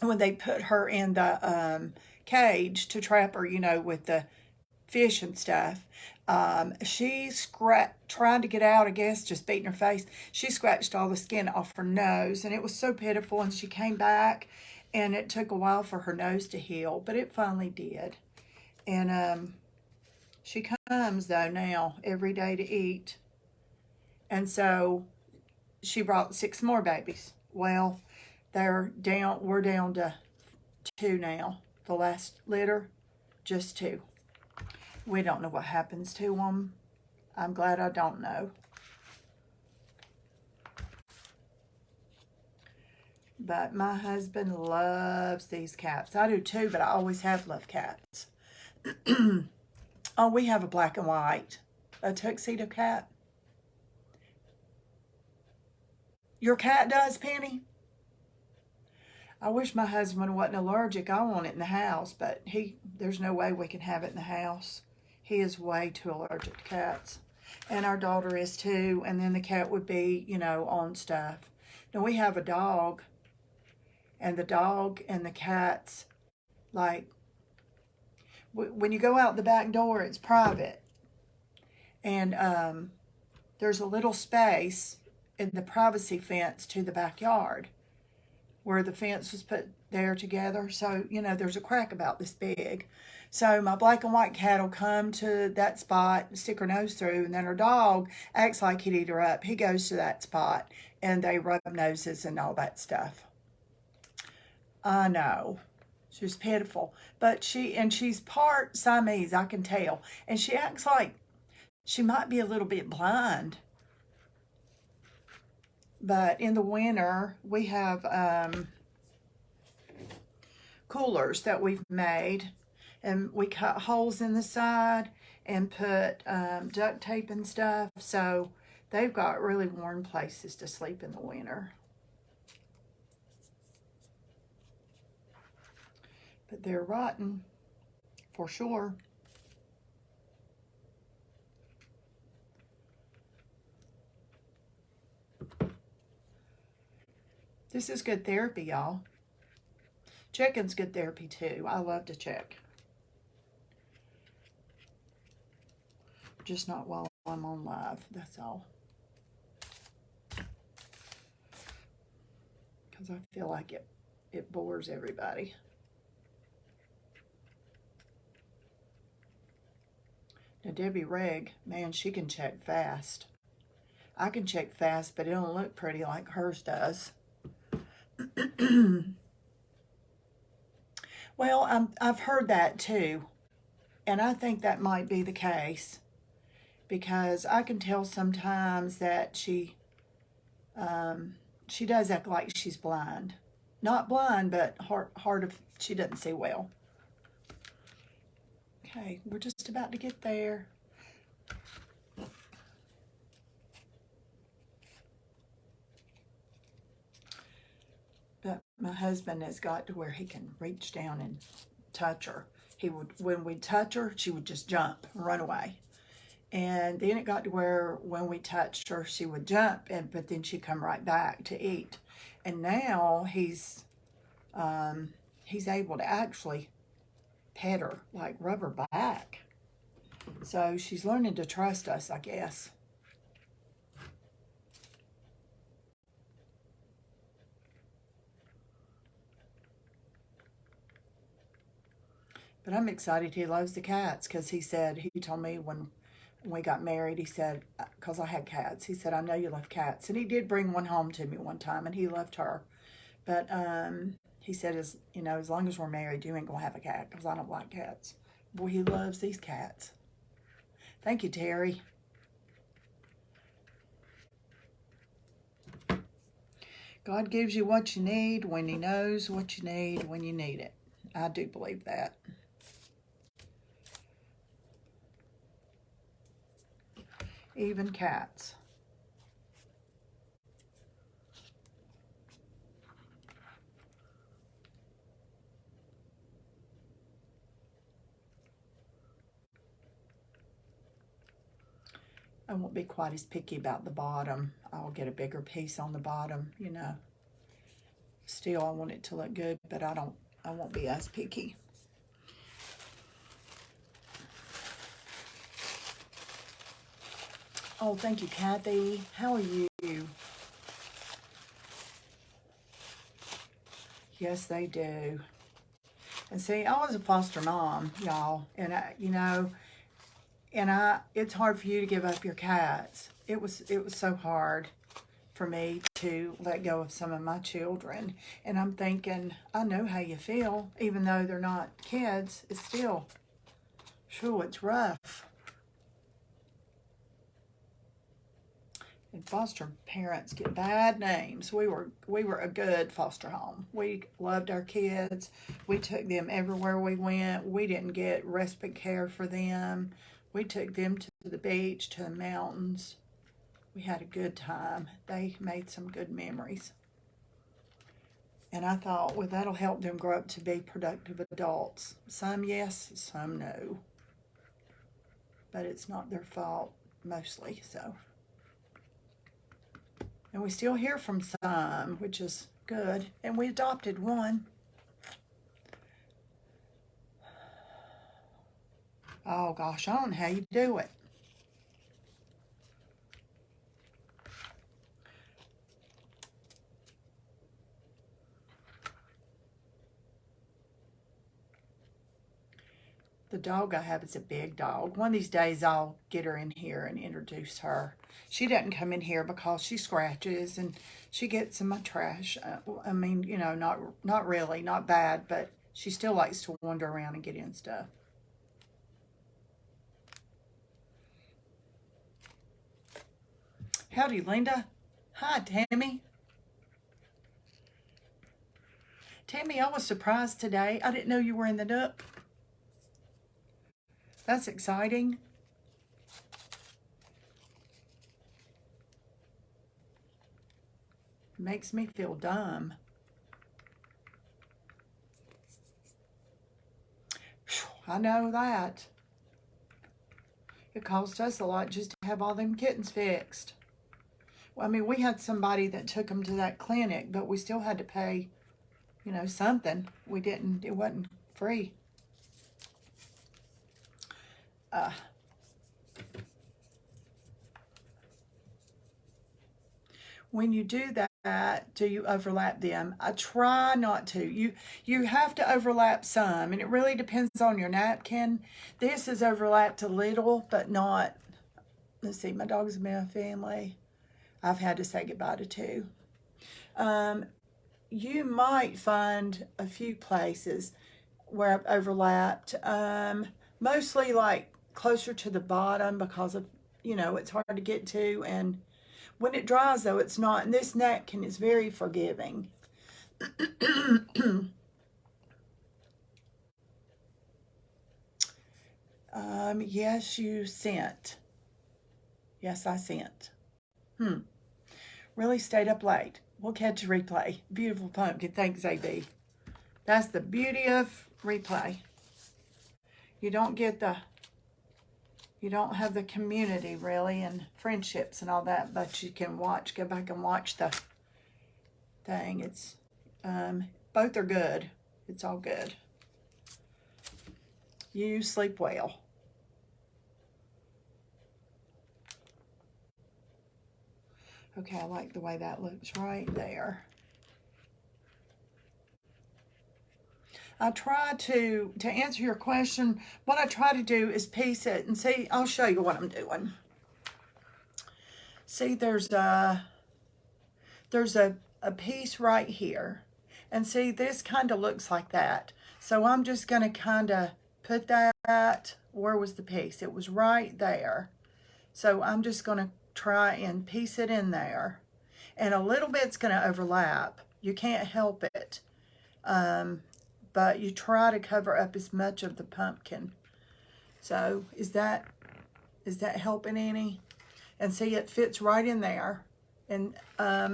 when they put her in the cage to trap her, you know, with the fish and stuff. She trying to get out, I guess, just beating her face. She scratched all the skin off her nose, and it was so pitiful. And she came back, and it took a while for her nose to heal, but it finally did. And she comes, though, now every day to eat. And so she brought 6 more babies. Well, we're down to 2 now. The last litter, just 2. We don't know what happens to them. I'm glad I don't know. But my husband loves these cats. I do too, but I always have loved cats. Oh, we have a black and white, a tuxedo cat. Your cat does, Penny? I wish my husband wasn't allergic. I want it in the house, but there's no way we can have it in the house. He is way too allergic to cats. And our daughter is too, and then the cat would be, you know, on stuff. Now we have a dog, and the dog and the cats, like, when you go out the back door, it's private. And there's a little space in the privacy fence to the backyard where the fence was put there together. So, you know, there's a crack about this big. So my black and white cat will come to that spot, stick her nose through, and then her dog acts like he'd eat her up. He goes to that spot, and they rub noses and all that stuff. I know. She's pitiful. But she's part Siamese, I can tell. And she acts like she might be a little bit blind. But in the winter, we have coolers that we've made. And we cut holes in the side and put duct tape and stuff. So they've got really warm places to sleep in the winter. But they're rotten, for sure. This is good therapy, y'all. Checking's good therapy, too. I love to check. Just not while I'm on live, that's all. Because I feel like it bores everybody. Now, Debbie Reg, man, she can check fast. I can check fast, but it don't look pretty like hers does. Well, I've heard that too. And I think that might be the case. Because I can tell sometimes that she does act like she's blind. Not blind, but hard of, she doesn't see well. Okay, we're just about to get there. But my husband has got to where he can reach down and touch her. When we'd touch her, she would just jump and run away. And then it got to where when we touched her, she would jump, but then she'd come right back to eat. And now he's able to actually pet her, like rub her back. So she's learning to trust us, I guess. But I'm excited he loves the cats, because he told me when we got married, he said, because I had cats, he said, I know you love cats. And he did bring one home to me one time, and he loved her. But he said, as long as we're married, you ain't going to have a cat, because I don't like cats. Boy, he loves these cats. Thank you, Terry. God gives you what you need when He knows what you need when you need it. I do believe that. Even cats. I won't be quite as picky about the bottom. I'll get a bigger piece on the bottom, you know. Still, I want it to look good, but I won't be as picky. Oh, thank you, Kathy. How are you? Yes, they do. And see, I was a foster mom, y'all, and it's hard for you to give up your cats. It was so hard for me to let go of some of my children. And I'm thinking, I know how you feel, even though they're not kids. It's still, sure, it's rough. And foster parents get bad names. We were a good foster home. We loved our kids. We took them everywhere we went. We didn't get respite care for them. We took them to the beach, to the mountains. We had a good time. They made some good memories. And I thought, well, that'll help them grow up to be productive adults. Some yes, some no. But it's not their fault, mostly, so. And we still hear from some, which is good. And we adopted one. Oh gosh, I don't know how you do it. The dog I have is a big dog. One of these days I'll get her in here and introduce her. She doesn't come in here because she scratches and she gets in my trash. I mean, you know, not really, not bad, but she still likes to wander around and get in stuff. Howdy, Linda. Hi, Tammy. Tammy, I was surprised today. I didn't know you were in the Nook. That's exciting. Makes me feel dumb. I know that. It cost us a lot just to have all them kittens fixed. Well, I mean, we had somebody that took them to that clinic, but we still had to pay, you know, something. It wasn't free. When you do that, do you overlap them? I try not to. You have to overlap some, and it really depends on your napkin. This is overlapped a little, but not. Let's see, my dog's been a family. I've had to say goodbye to two. You might find a few places where I've overlapped. Mostly like closer to the bottom because of, you know, it's hard to get to, and when it dries, though, it's not. And this napkin is very forgiving. Yes, you sent. Yes, I sent. Really stayed up late. We'll catch a replay. Beautiful pumpkin. Thanks, AB. That's the beauty of replay. You don't have the community really and friendships and all that, but you can go back and watch the thing. It's both are good. It's all good. You sleep well. Okay, I like the way that looks right there. I try to answer your question, what I try to do is piece it and see, I'll show you what I'm doing. See, there's a piece right here. And see, this kind of looks like that. So I'm just going to kind of put that, where was the piece? It was right there. So I'm just going to try and piece it in there. And a little bit's going to overlap. You can't help it. But you try to cover up as much of the pumpkin. So is that helping any? And see, it fits right in there. And let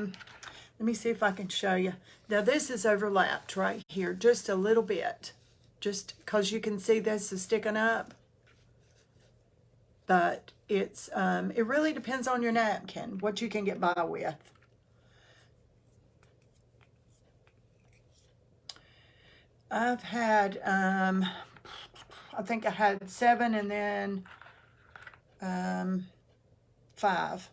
me see if I can show you. Now this is overlapped right here, just a little bit. Just because you can see this is sticking up. But it's it really depends on your napkin, what you can get by with. I've had, I think I had 7 and then 5.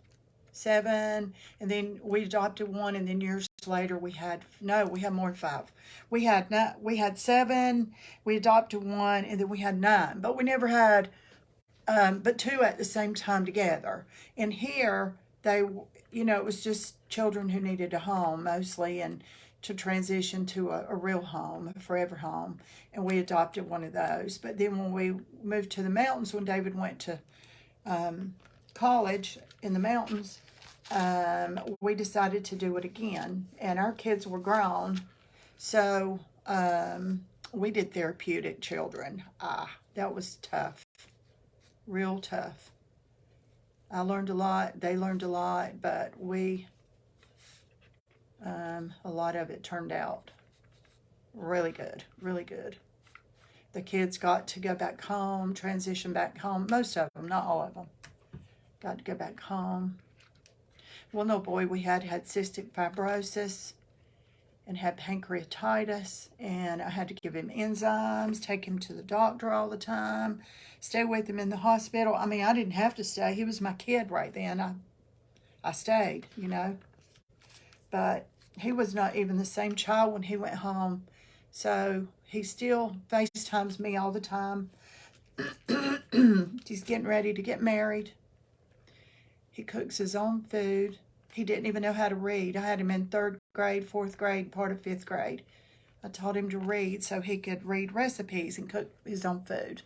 7, and then we adopted 1, and then years later we had more than 5. We had 7, we adopted 1, and then we had 9, but we never had but 2 at the same time together. And here they, it was just children who needed a home mostly, and to transition to a real home, a forever home, and we adopted one of those. But then when we moved to the mountains, when David went to college in the mountains, we decided to do it again, and our kids were grown, so we did therapeutic children. That was tough, real tough. I learned a lot, they learned a lot, but a lot of it turned out really good, really good. The kids got to go back home, transition back home. Most of them, not all of them, got to go back home. One little boy we had cystic fibrosis and had pancreatitis, and I had to give him enzymes, take him to the doctor all the time, stay with him in the hospital. I mean, I didn't have to stay. He was my kid right then. I stayed, But he was not even the same child when he went home. So he still FaceTimes me all the time. He's getting ready to get married. He cooks his own food. He didn't even know how to read. I had him in 3rd grade, 4th grade, part of 5th grade. I taught him to read so he could read recipes and cook his own food.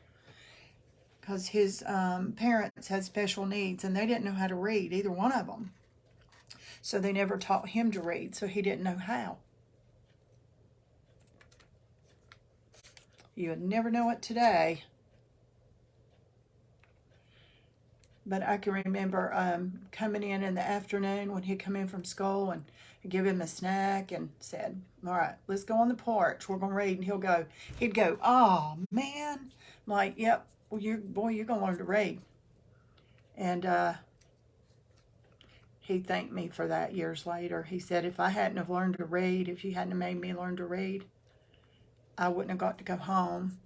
Because his parents had special needs, and they didn't know how to read, either one of them. So they never taught him to read, so he didn't know how. You would never know it today. But I can remember coming in the afternoon when he'd come in from school, and I'd give him a snack and said, all right, let's go on the porch. We're going to read. And he'd go, oh, man. I'm like, yep, well, you're going to learn to read. And he thanked me for that years later. He said, if I hadn't have learned to read, if you hadn't have made me learn to read, I wouldn't have got to go home.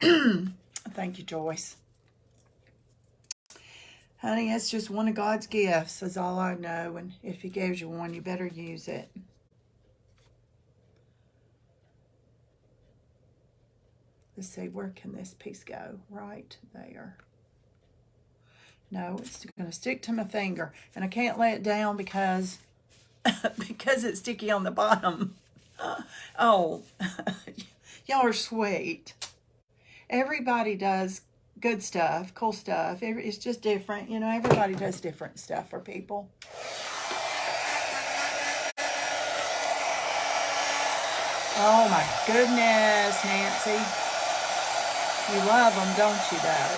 Thank you, Joyce. Honey, it's just one of God's gifts, is all I know. And if he gives you one, you better use it. Let's see, where can this piece go? Right there. No, it's going to stick to my finger. And I can't lay it down because it's sticky on the bottom. Oh, y'all are sweet. Everybody does good stuff, cool stuff. It's just different. Everybody does different stuff for people. Oh my goodness, Nancy. You love them, don't you, though?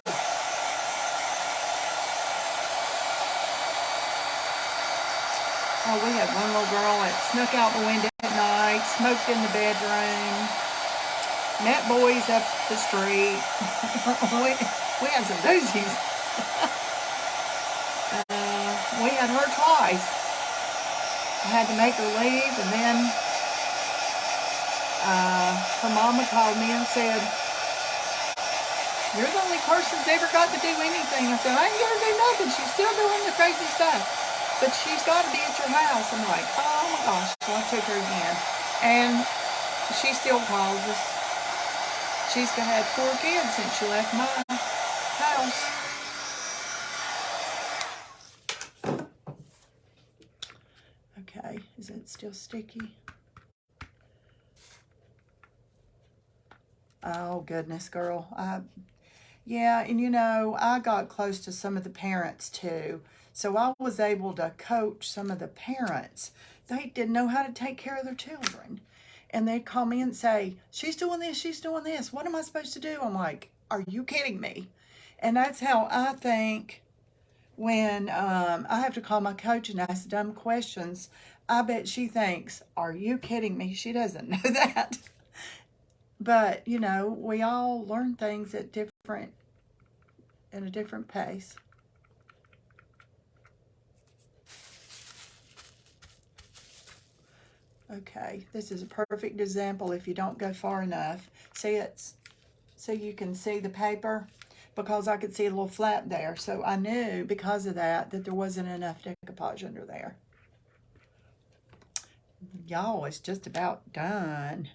Oh, we had one little girl that snuck out the window at night, smoked in the bedroom, met boys up the street. we had some doozies. We had her twice. I had to make her leave, and then her mama called me and said, you're the only person that's ever got to do anything. I said, I ain't gonna do nothing. She's still doing the crazy stuff. But she's got to be at your house. I'm like, oh my gosh. So I took her again. And she still calls us. She's had 4 kids since she left my house. Okay, is it still sticky? Oh, goodness, girl. Yeah, and I got close to some of the parents too. So I was able to coach some of the parents. They didn't know how to take care of their children. And they'd call me and say, she's doing this, she's doing this. What am I supposed to do? I'm like, are you kidding me? And that's how I think when I have to call my coach and ask dumb questions. I bet she thinks, are you kidding me? She doesn't know that. But, you know, we all learn things at a different pace. Okay, this is a perfect example if you don't go far enough. See, it's so you can see the paper, because I could see a little flap there. So I knew because of that there wasn't enough decoupage under there. Y'all, it's just about done.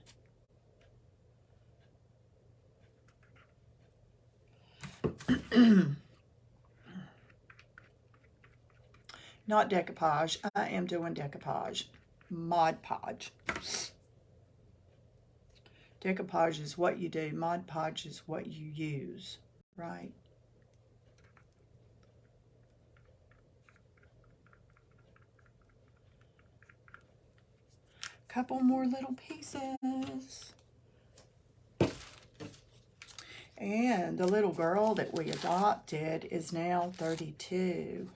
Not decoupage. I am doing decoupage. Mod Podge. Decoupage is what you do. Mod Podge is what you use, right? Couple more little pieces. And the little girl that we adopted is now 32.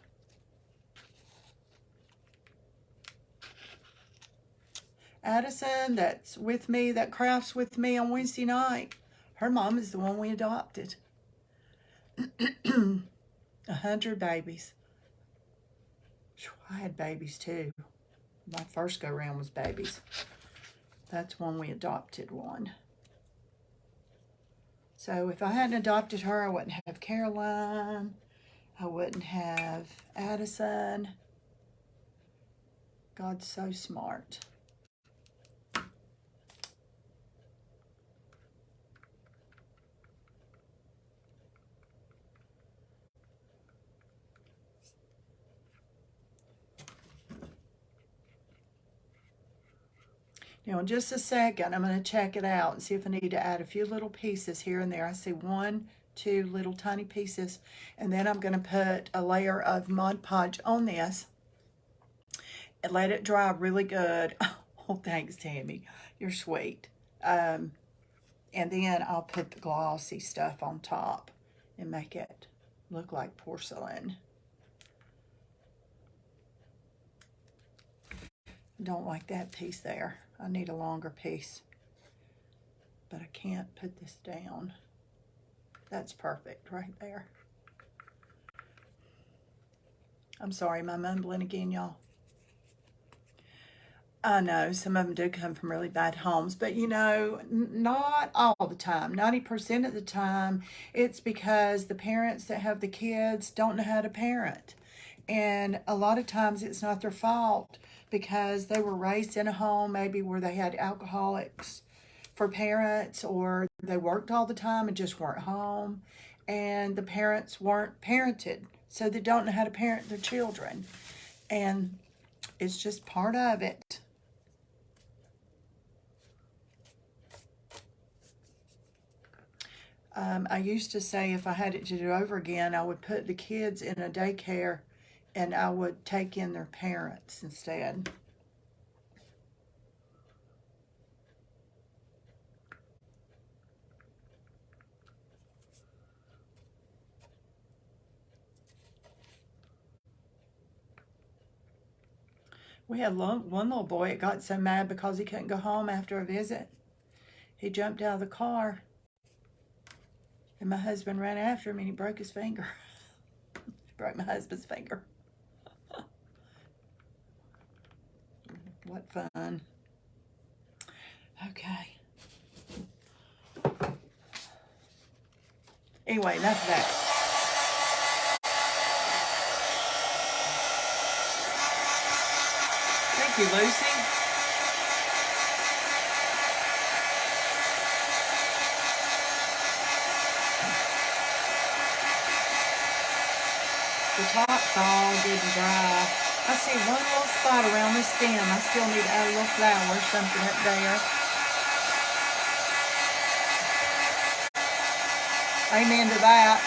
Addison, that's with me, that crafts with me on Wednesday night, her mom is the one we adopted. 100 babies. I had babies too. My first go round was babies. That's one we adopted one. So if I hadn't adopted her, I wouldn't have Caroline. I wouldn't have Addison. God's so smart. Now, in just a second, I'm going to check it out and see if I need to add a few little pieces here and there. I see 1, 2 little tiny pieces, and then I'm going to put a layer of Mod Podge on this and let it dry really good. Oh, thanks, Tammy. You're sweet. And then I'll put the glossy stuff on top and make it look like porcelain. Don't like that piece there. I need a longer piece, but I can't put this down. That's perfect right there. I'm sorry, am I mumbling again, y'all? I know some of them do come from really bad homes, but you know, not all the time. 90% of the time, it's because the parents that have the kids don't know how to parent. And a lot of times it's not their fault, because they were raised in a home maybe where they had alcoholics for parents, or they worked all the time and just weren't home, and the parents weren't parented, so they don't know how to parent their children. And it's just part of it. I used to say if I had it to do over again, I would put the kids in a daycare and I would take in their parents instead. We had one little boy that got so mad because he couldn't go home after a visit. He jumped out of the car, and my husband ran after him and he broke his finger. He broke my husband's finger. What fun. Okay. Anyway, enough of that. Thank you, Lucy. The top's all good and dry. I see one little spot around the stem. I still need to add a little flower or something up there. Amen to that.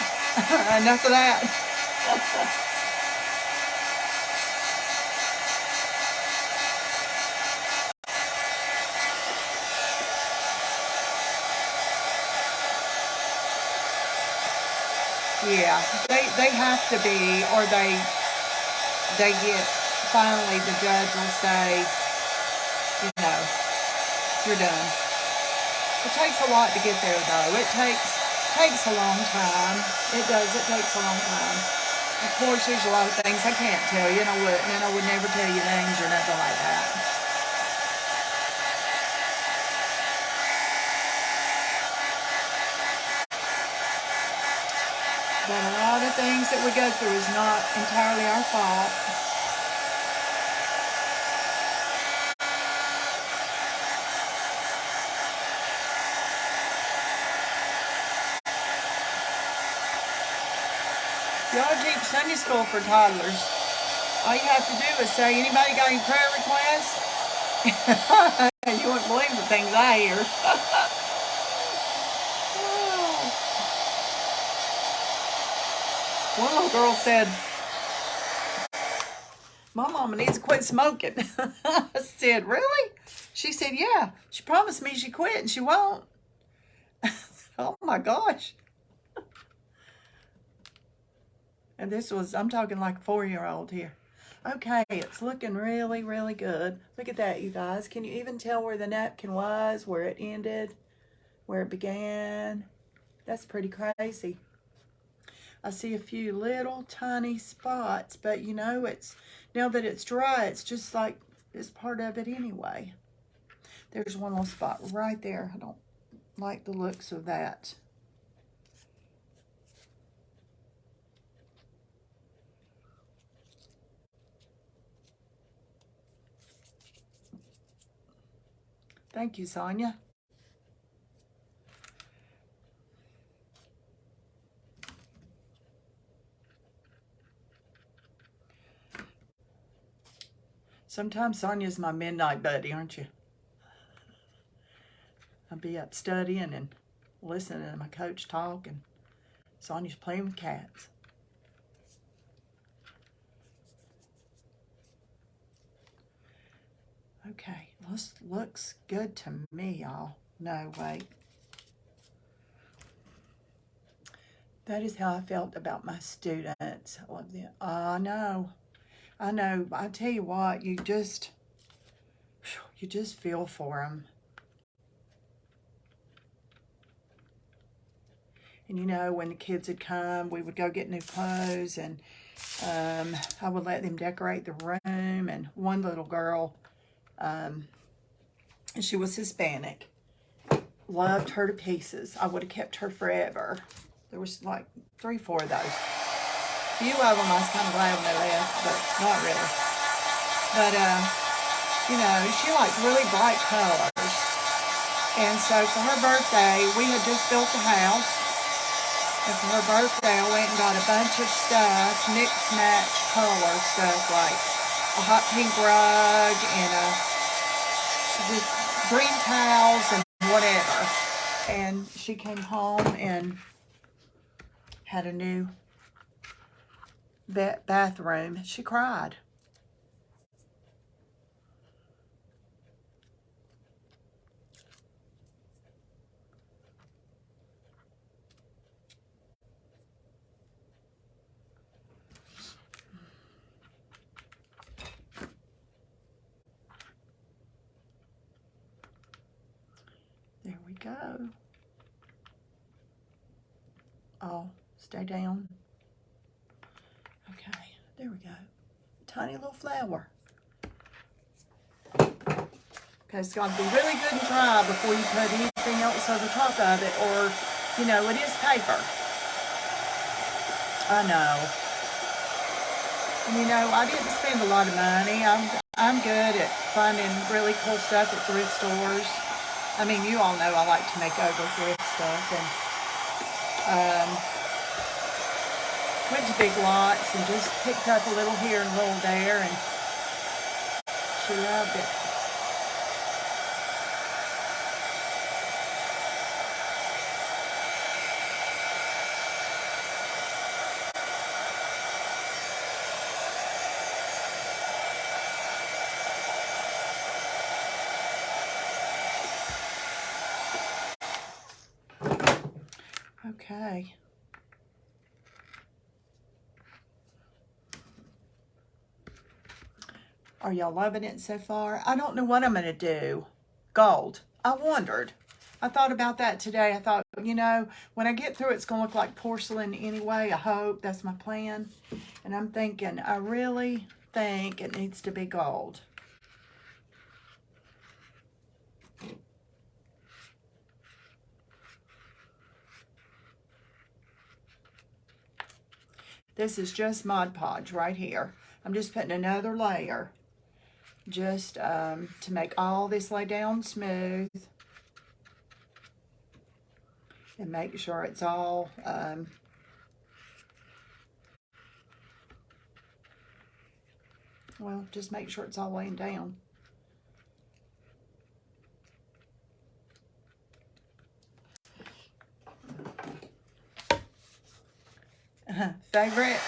Enough of that. Yeah, they have to be, or they get, finally the judge will say, you know, you're done. It takes a lot to get there, though. It takes a long time. It does. It takes a long time. Of course, there's a lot of things I can't tell you, and I would never tell you names or nothing like that. But a lot of things that we go through is not entirely our fault. Y'all teach Sunday school for toddlers. All you have to do is say, anybody got any prayer requests? You wouldn't believe the things I hear. One little girl said, my mama needs to quit smoking. I said, really? She said, yeah. She promised me she quit and she won't. Oh my gosh. And this was, I'm talking like a 4-year-old here. Okay, it's looking really, really good. Look at that, you guys. Can you even tell where the napkin was, where it ended, where it began? That's pretty crazy. I see a few little tiny spots, but you know, it's, now that it's dry, it's just like it's part of it anyway. There's one little spot right there. I don't like the looks of that. Thank you, Sonia. Sometimes Sonia's my midnight buddy, aren't you? I'll be up studying and listening to my coach talk, and Sonia's playing with cats. Okay, this looks good to me, y'all. No, wait. That is how I felt about my students. I love them. I know. I tell you what, you just feel for them. And you know, when the kids would come, we would go get new clothes, and I would let them decorate the room. And one little girl, she was Hispanic, loved her to pieces. I would have kept her forever. There was like 3, 4 of those. A few of them I was kind of glad when they left, but not really. But, you know, she liked really bright colors. And so for her birthday, we had just built the house. And for her birthday, I went and got a bunch of stuff, mix-match color stuff, like a hot pink rug and just green towels and whatever. And she came home and had a new bathroom. She cried. There we go. Oh, stay down. Okay, there we go. Tiny little flower. Okay, it's got to be really good and dry before you put anything else over top of it, or, you know, it is paper. I know. And you know, I didn't spend a lot of money. I'm good at finding really cool stuff at thrift stores. I mean, you all know I like to make over thrift stuff, and went to Big Lots and just picked up a little here and a little there, and she loved it. Okay. Are y'all loving it so far? I don't know what I'm going to do. Gold. I wondered. I thought about that today. I thought, you know, when I get through, it's going to look like porcelain anyway. I hope. That's my plan. And I'm thinking, I really think it needs to be gold. This is just Mod Podge right here. I'm just putting another layer just to make all this lay down smooth and make sure it's all well, just make sure it's all laying down. Favorite?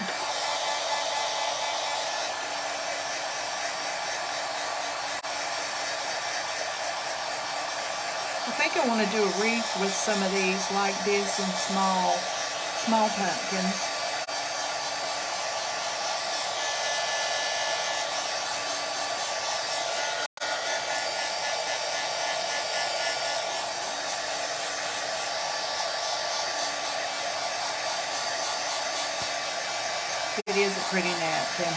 I think I want to do a wreath with some of these like this and small pumpkins. It is a pretty napkin.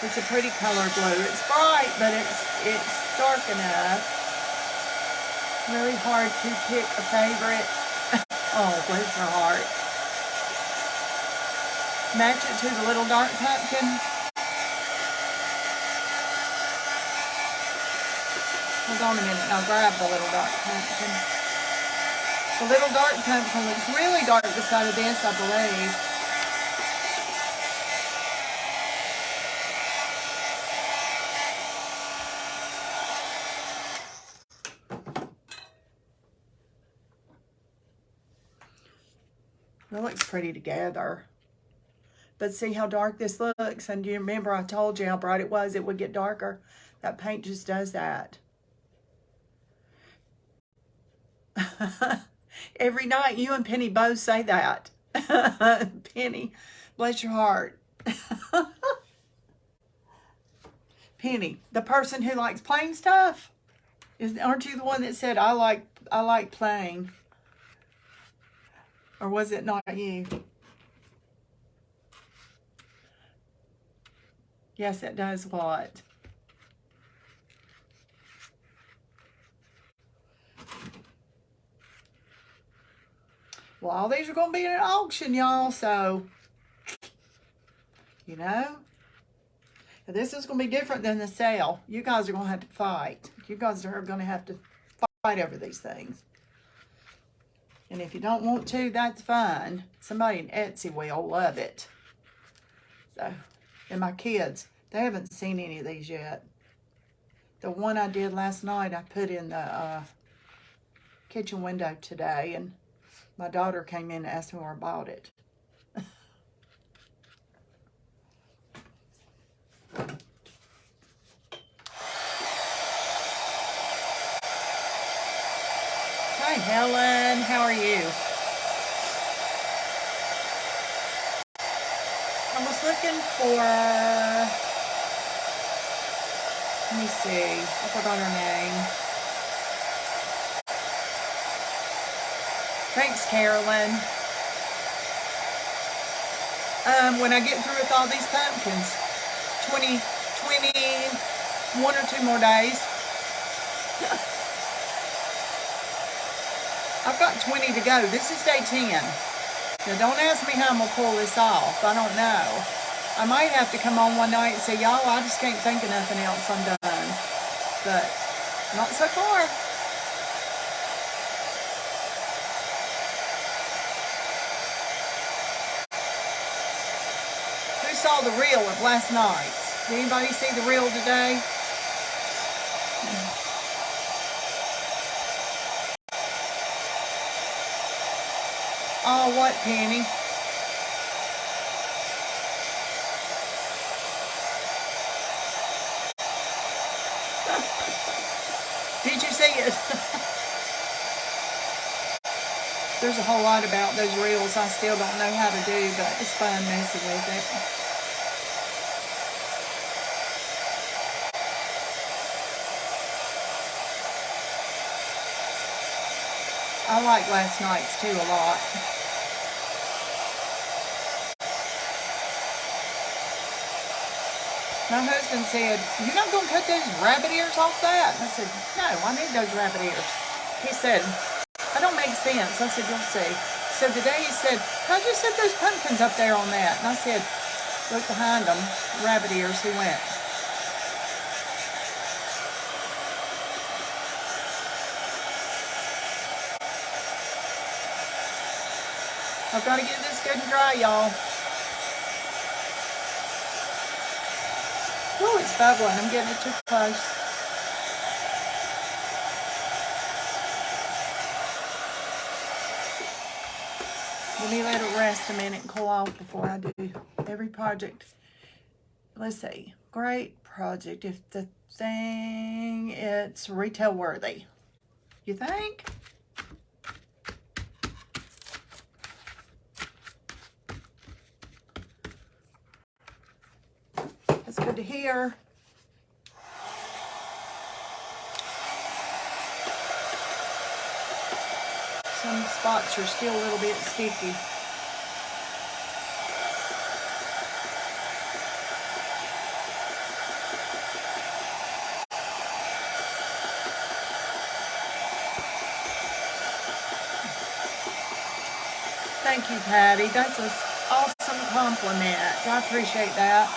It's a pretty color blue. It's bright, but it's dark enough. Really hard to pick a favorite. Oh, bless your heart. Match it to the little dark pumpkin. Hold on a minute, and I'll grab the little dark pumpkin. The little dark pumpkin looks really dark beside of this, I believe. It looks pretty together. But see how dark this looks? And you remember I told you how bright it was, it would get darker. That paint just does that. Every night you and Penny both say that. Penny, bless your heart. Penny, the person who likes plain stuff, aren't you the one that said I like plain? Or was it not you? Yes, it does what? Well, all these are going to be in an auction, y'all, so, you know. This is going to be different than the sale. You guys are going to have to fight. You guys are going to have to fight over these things. And if you don't want to, that's fine. Somebody in Etsy will love it. So, and my kids, they haven't seen any of these yet. The one I did last night, I put in the kitchen window today, and my daughter came in and asked me where I bought it. Hi, Helen. How are you? I was looking for, let me see, I forgot her name. Thanks, Carolyn. When I get through with all these pumpkins, 1 or 2 more days. I've got 20 to go. This is day 10. Now, don't ask me how I'm going to pull this off. I don't know. I might have to come on one night and say, y'all, I just can't think of nothing else. I'm done. But not so far. Who saw the reel of last night? Did anybody see the reel today? Oh, what, Penny? Did you see it? There's a whole lot about those reels I still don't know how to do, but it's fun messing with it. I like last night's too a lot. My husband said, "You're not going to cut those rabbit ears off that?" And I said, "No, I need those rabbit ears." He said, "That don't make sense." I said, "You'll see." So today he said, "How'd you set those pumpkins up there on that?" And I said, "Look behind them, rabbit ears." He went. I've got to get this good and dry, y'all. Oh, it's bubbling. I'm getting it too close. Let me let it rest a minute and cool off before I do every project. Let's see. Great project. If the thing, it's retail worthy. You think? That's good to hear. Some spots are still a little bit sticky. Thank you, Patty. That's an awesome compliment. I appreciate that.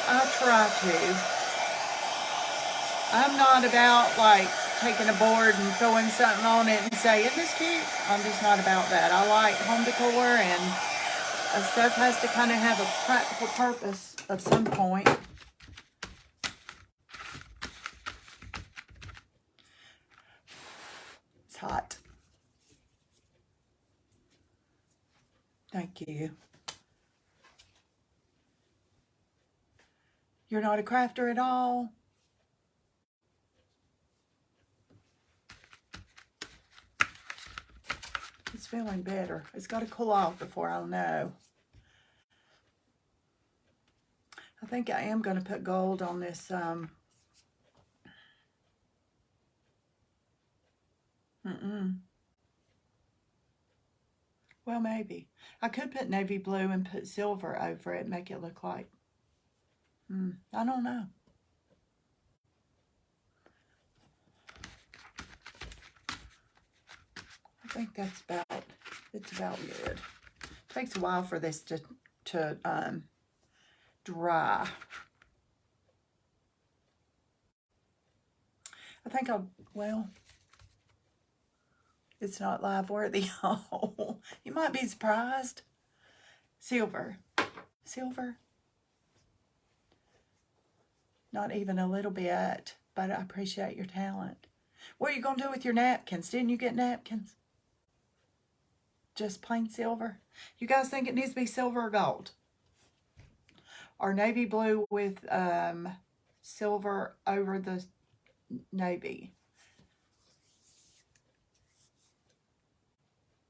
I try to. I'm not about like taking a board and throwing something on it and saying, "Isn't this cute?" I'm just not about that. I like home decor, and stuff has to kind of have a practical purpose at some point. It's hot. Thank you. You're not a crafter at all? It's feeling better. It's got to cool off before I'll know. I think I am going to put gold on this. Well, maybe. I could put navy blue and put silver over it and make it look like. I don't know. I think it's about good. It takes a while for this to dry. I think well, it's not live worthy. Oh, you might be surprised. Silver. Not even a little bit, but I appreciate your talent. What are you going to do with your napkins? Didn't you get napkins? Just plain silver? You guys think it needs to be silver or gold? Or navy blue with silver over the navy?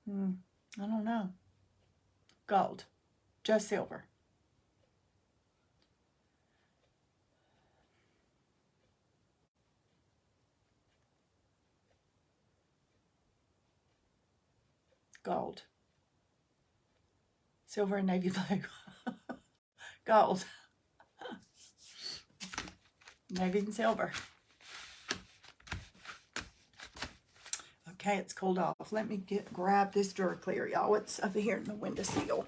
I don't know. Gold. Just silver. Gold. Silver and navy blue. Gold. Navy and silver. Okay, it's cooled off. Let me grab this drawer clear, y'all. It's over here in the windowsill.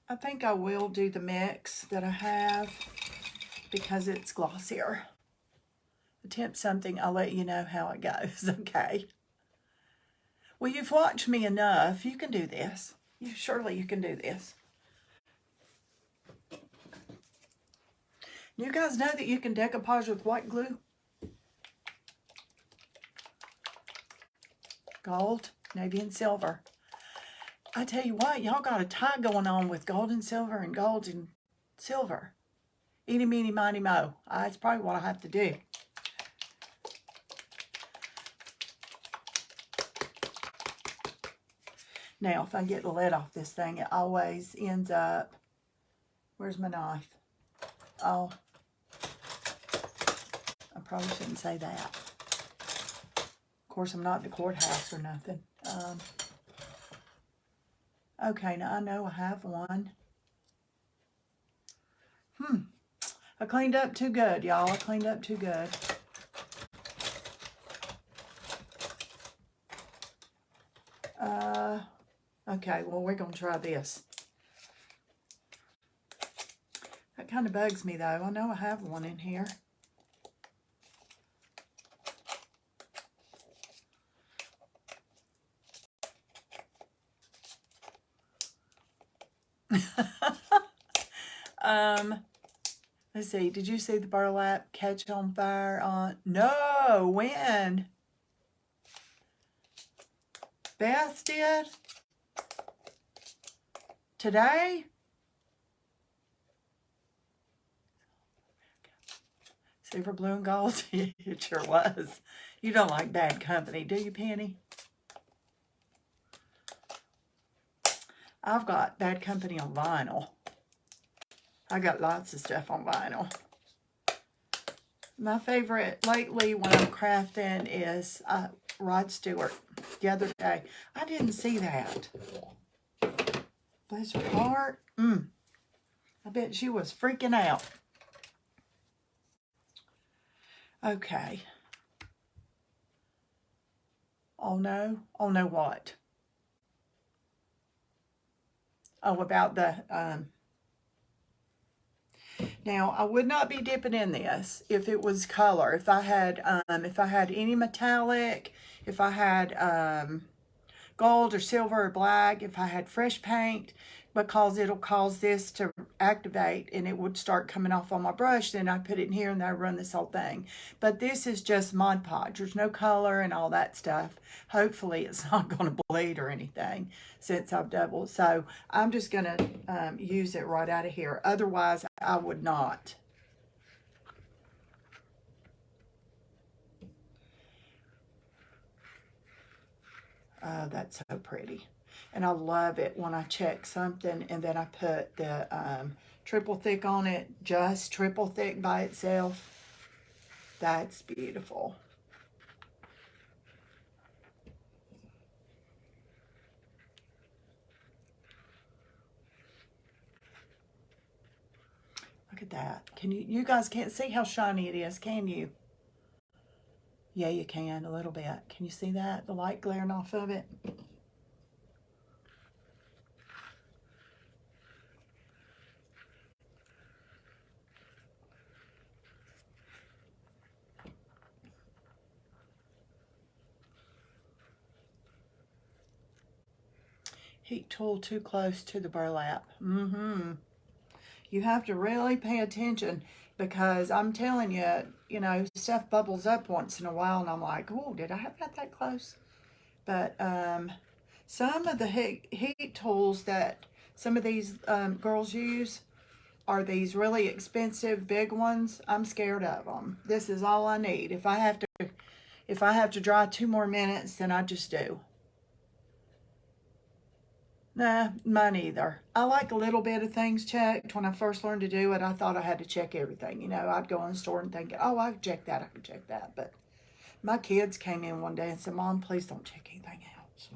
I think I will do the mix that I have because it's glossier. Attempt something, I'll let you know how it goes, okay? Well, you've watched me enough. You can do this. Surely you can do this. You guys know that you can decoupage with white glue? Gold, navy, and silver. I tell you what, y'all got a tie going on with gold and silver and gold and silver. Eeny, meeny, miny, mo. That's probably what I have to do. Now, if I get the lid off this thing, it always ends up... Where's my knife? Oh, I probably shouldn't say that. Of course, I'm not at the courthouse or nothing. Okay, now I know I have one. I cleaned up too good, y'all. I cleaned up too good. Okay, well, we're going to try this. That kind of bugs me, though. I know I have one in here. Let's see. Did you see the burlap catch on fire on... No, when? Beth did? Today? Silver, blue, and gold? It sure was. You don't like bad company, do you, Penny? I've got bad company on vinyl. I got lots of stuff on vinyl. My favorite lately when I'm crafting is Rod Stewart. The other day, I didn't see that. Bless her heart. I bet she was freaking out. Okay. Oh no. Oh no, what? Oh, about the... Now, I would not be dipping in this if it was color. If I had any metallic, if I had gold or silver or black, if I had fresh paint, because it'll cause this to activate and it would start coming off on my brush, then I put it in here and I run this whole thing. But this is just Mod Podge. There's no color and all that stuff. Hopefully it's not going to bleed or anything since I've doubled. So I'm just going to use it right out of here. Otherwise, I would not. Oh, that's so pretty. And I love it when I check something and then I put the triple thick on it, just triple thick by itself. That's beautiful. Look at that. Can you guys can't see how shiny it is, can you? Yeah, you can a little bit. Can you see that? The light glaring off of it? Heat tool too close to the burlap. You have to really pay attention because I'm telling you, you know, stuff bubbles up once in a while and I'm like, oh, did I have that close? But some of the heat tools that some of these girls use are these really expensive big ones. I'm scared of them. This is all I need. If I have to dry 2 more minutes, then I just do. Nah, mine either. I like a little bit of things checked. When I first learned to do it, I thought I had to check everything. You know, I'd go in the store and think, oh, I can check that, I can check that. But my kids came in one day and said, Mom, please don't check anything else.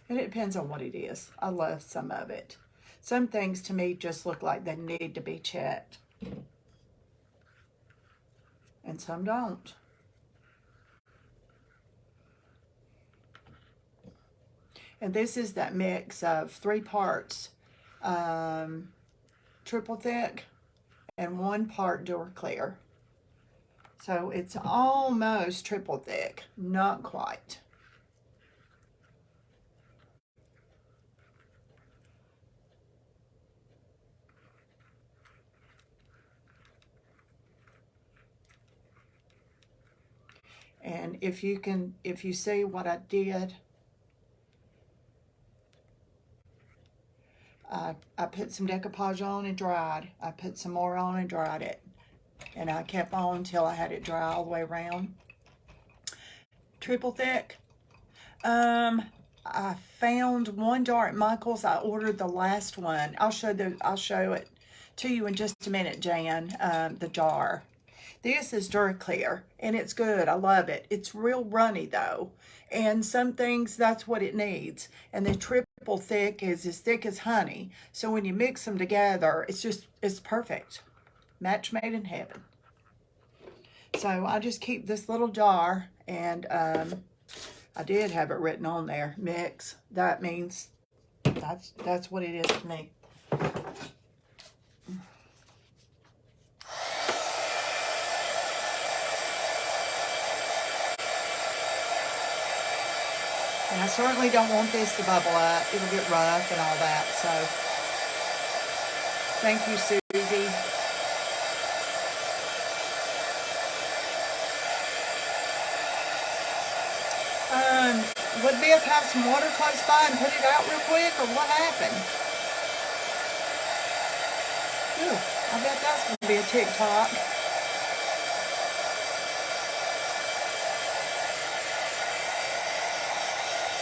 And it depends on what it is. I love some of it. Some things to me just look like they need to be checked. And some don't. And this is that mix of 3 parts triple thick and 1 part Duraclear. So it's almost triple thick, not quite. And if you see what I did, I put some decoupage on and dried. I put some more on and dried it. And I kept on until I had it dry all the way around. Triple thick. I found one jar at Michael's. I ordered the last one. I'll show it to you in just a minute, Jan. The jar. This is Duraclear, and it's good. I love it. It's real runny though, and some things that's what it needs. And the triple thick is as thick as honey. So when you mix them together, it's perfect. Match made in heaven. So I just keep this little jar, and I did have it written on there, mix. That means that's what it is to me. And I certainly don't want this to bubble up. It'll get rough and all that. So thank you, Susie. Would Biff have some water close by and put it out real quick, or what happened? Ooh, I bet that's going to be a TikTok.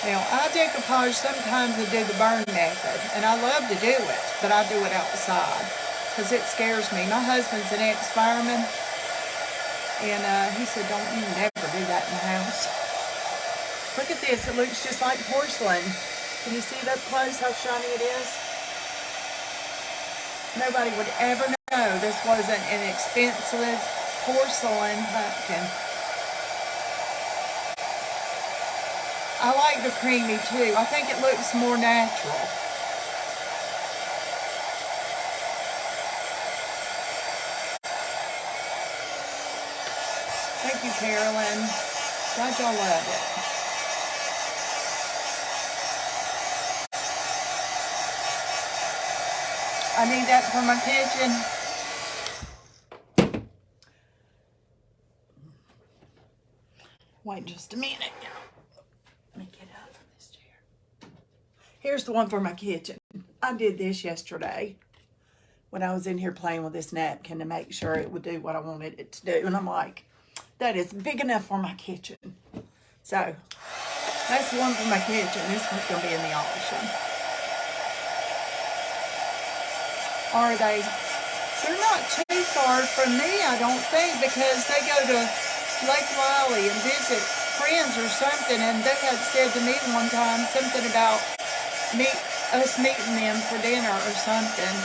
Now, I decoupage sometimes and do the burn method, and I love to do it, but I do it outside because it scares me. My husband's an ex-fireman, and he said, don't you never do that in the house. Look at this. It looks just like porcelain. Can you see it up close how shiny it is? Nobody would ever know this wasn't an expensive porcelain pumpkin. I like the creamy too. I think it looks more natural. Thank you, Carolyn. Glad y'all love it. I need that for my kitchen. Wait just a minute. Let me get up from this chair. Here's the one for my kitchen. I did this yesterday when I was in here playing with this napkin to make sure it would do what I wanted it to do. And I'm like, that is big enough for my kitchen. So that's the one for my kitchen. This one's going to be in the auction. Are they? They're not too far from me, I don't think, because they go to Lake Wiley and visit friends or something, and they had said to me one time something about us meeting them for dinner or something.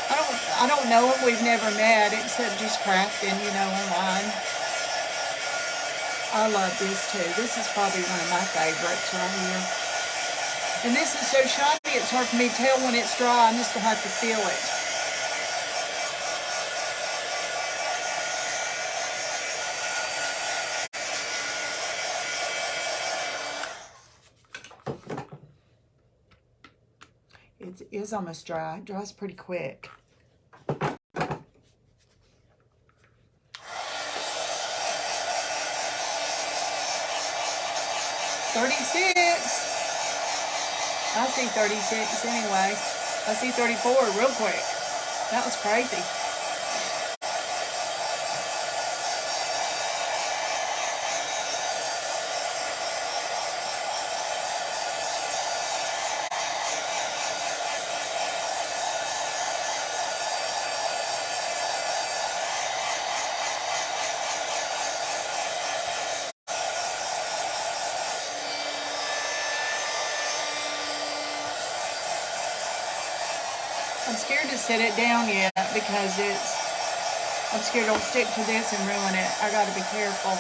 I don't know them. We've never met except just crafting, online. I love this too. This is probably one of my favorites right here. And this is so shiny, it's hard for me to tell when it's dry. I'm just going to have to feel it. It is almost dry. It dries pretty quick. $36. I see 36 anyway. I see 34 real quick. That was crazy. I'm scared to set it down yet because I'm scared it'll stick to this and ruin it. I gotta be careful.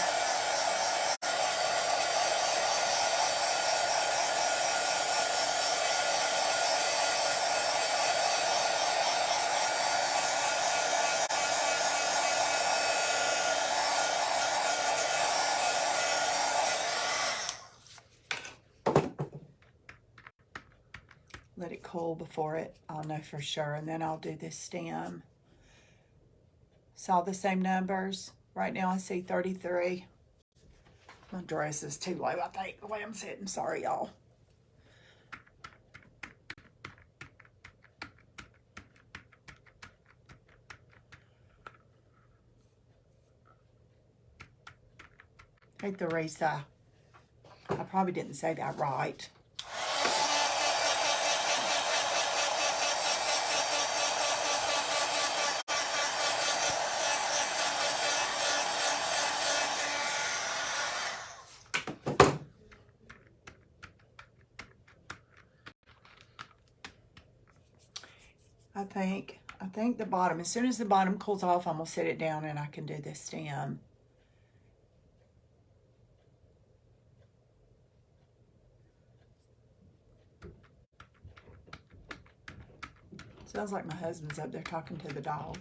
Let it cool before I'll know for sure, and then I'll do this stem. Saw the same numbers. Right now I see 33. My dress is too low, I think, the way I'm sitting. Sorry, y'all. Hey, Theresa. I probably didn't say that right. I think the bottom, as soon as the bottom cools off, I'm going to set it down and I can do this stem. Sounds like my husband's up there talking to the dog.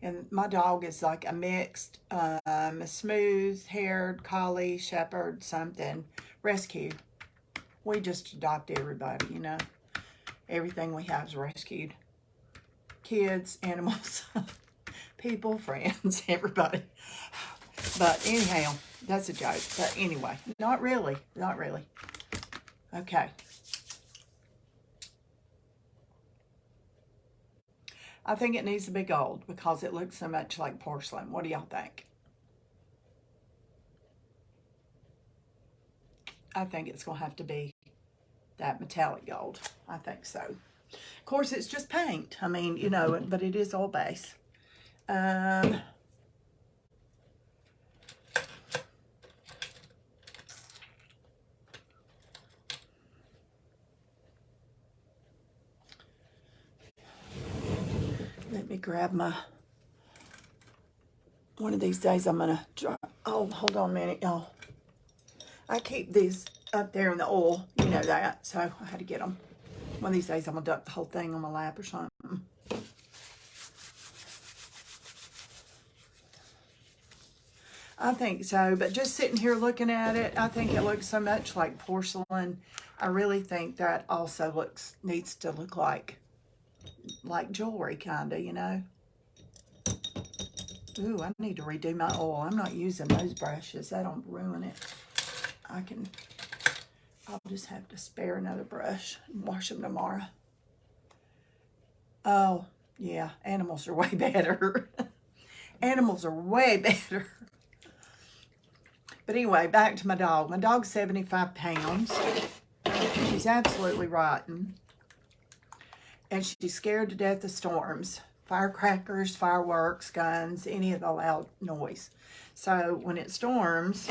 And my dog is like a mixed, a smooth-haired collie, shepherd, something, rescue. We just adopt everybody, you know. Everything we have is rescued. Kids, animals, people, friends, everybody. But anyhow, that's a joke. But anyway, not really. Not really. Okay. I think it needs to be gold because it looks so much like porcelain. What do y'all think? I think it's going to have to be that metallic gold. I think so. Of course, it's just paint. I mean, you know, but it is oil base. Let me grab my, one of these days I'm going to, oh, hold on a minute, y'all. I keep these up there in the oil, you know that, so I had to get them. One of these days I'm going to duck the whole thing on my lap or something. I think so, but just sitting here looking at it, I think it looks so much like porcelain. I really think that also needs to look like jewelry, kind of, you know. Ooh, I need to redo my oil. I'm not using those brushes. That'll ruin it. I'll just have to spare another brush and wash them tomorrow. Oh, yeah, animals are way better. Animals are way better. But anyway, back to my dog. My dog's 75 pounds. She's absolutely rotten. And she's scared to death of storms. Firecrackers, fireworks, guns, any of the loud noise. So when it storms,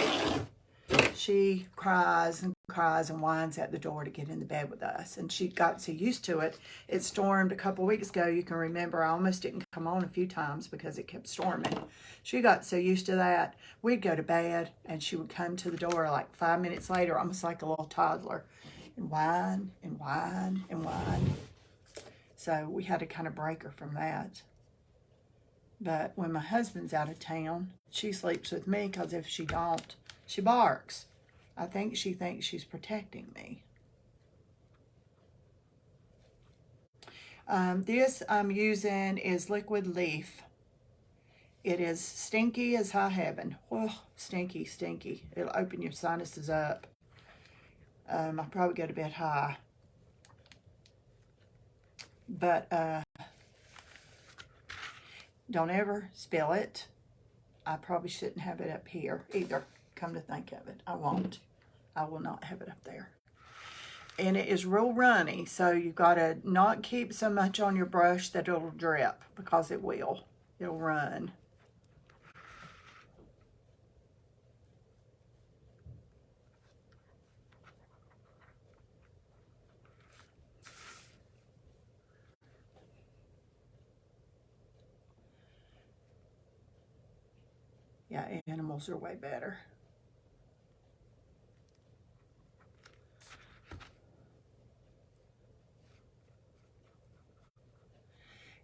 she cries and whines at the door to get in the bed with us. And she got so used to it. It stormed a couple weeks ago. You can remember I almost didn't come on a few times because it kept storming. She got so used to that. We'd go to bed and she would come to the door like 5 minutes later, almost like a little toddler, and whine and whine and whine. So we had to kind of break her from that. But when my husband's out of town, she sleeps with me because if she don't, she barks. I think she thinks she's protecting me. This I'm using is Liquid Leaf. It is stinky as high heaven. Oh, stinky, stinky. It'll open your sinuses up. I'll probably go to bed high. But don't ever spill it. I probably shouldn't have it up here either, come to think of it. I won't. I will not have it up there. And it is real runny, so you've got to not keep so much on your brush that it'll drip, because it will. It'll run. Yeah, animals are way better.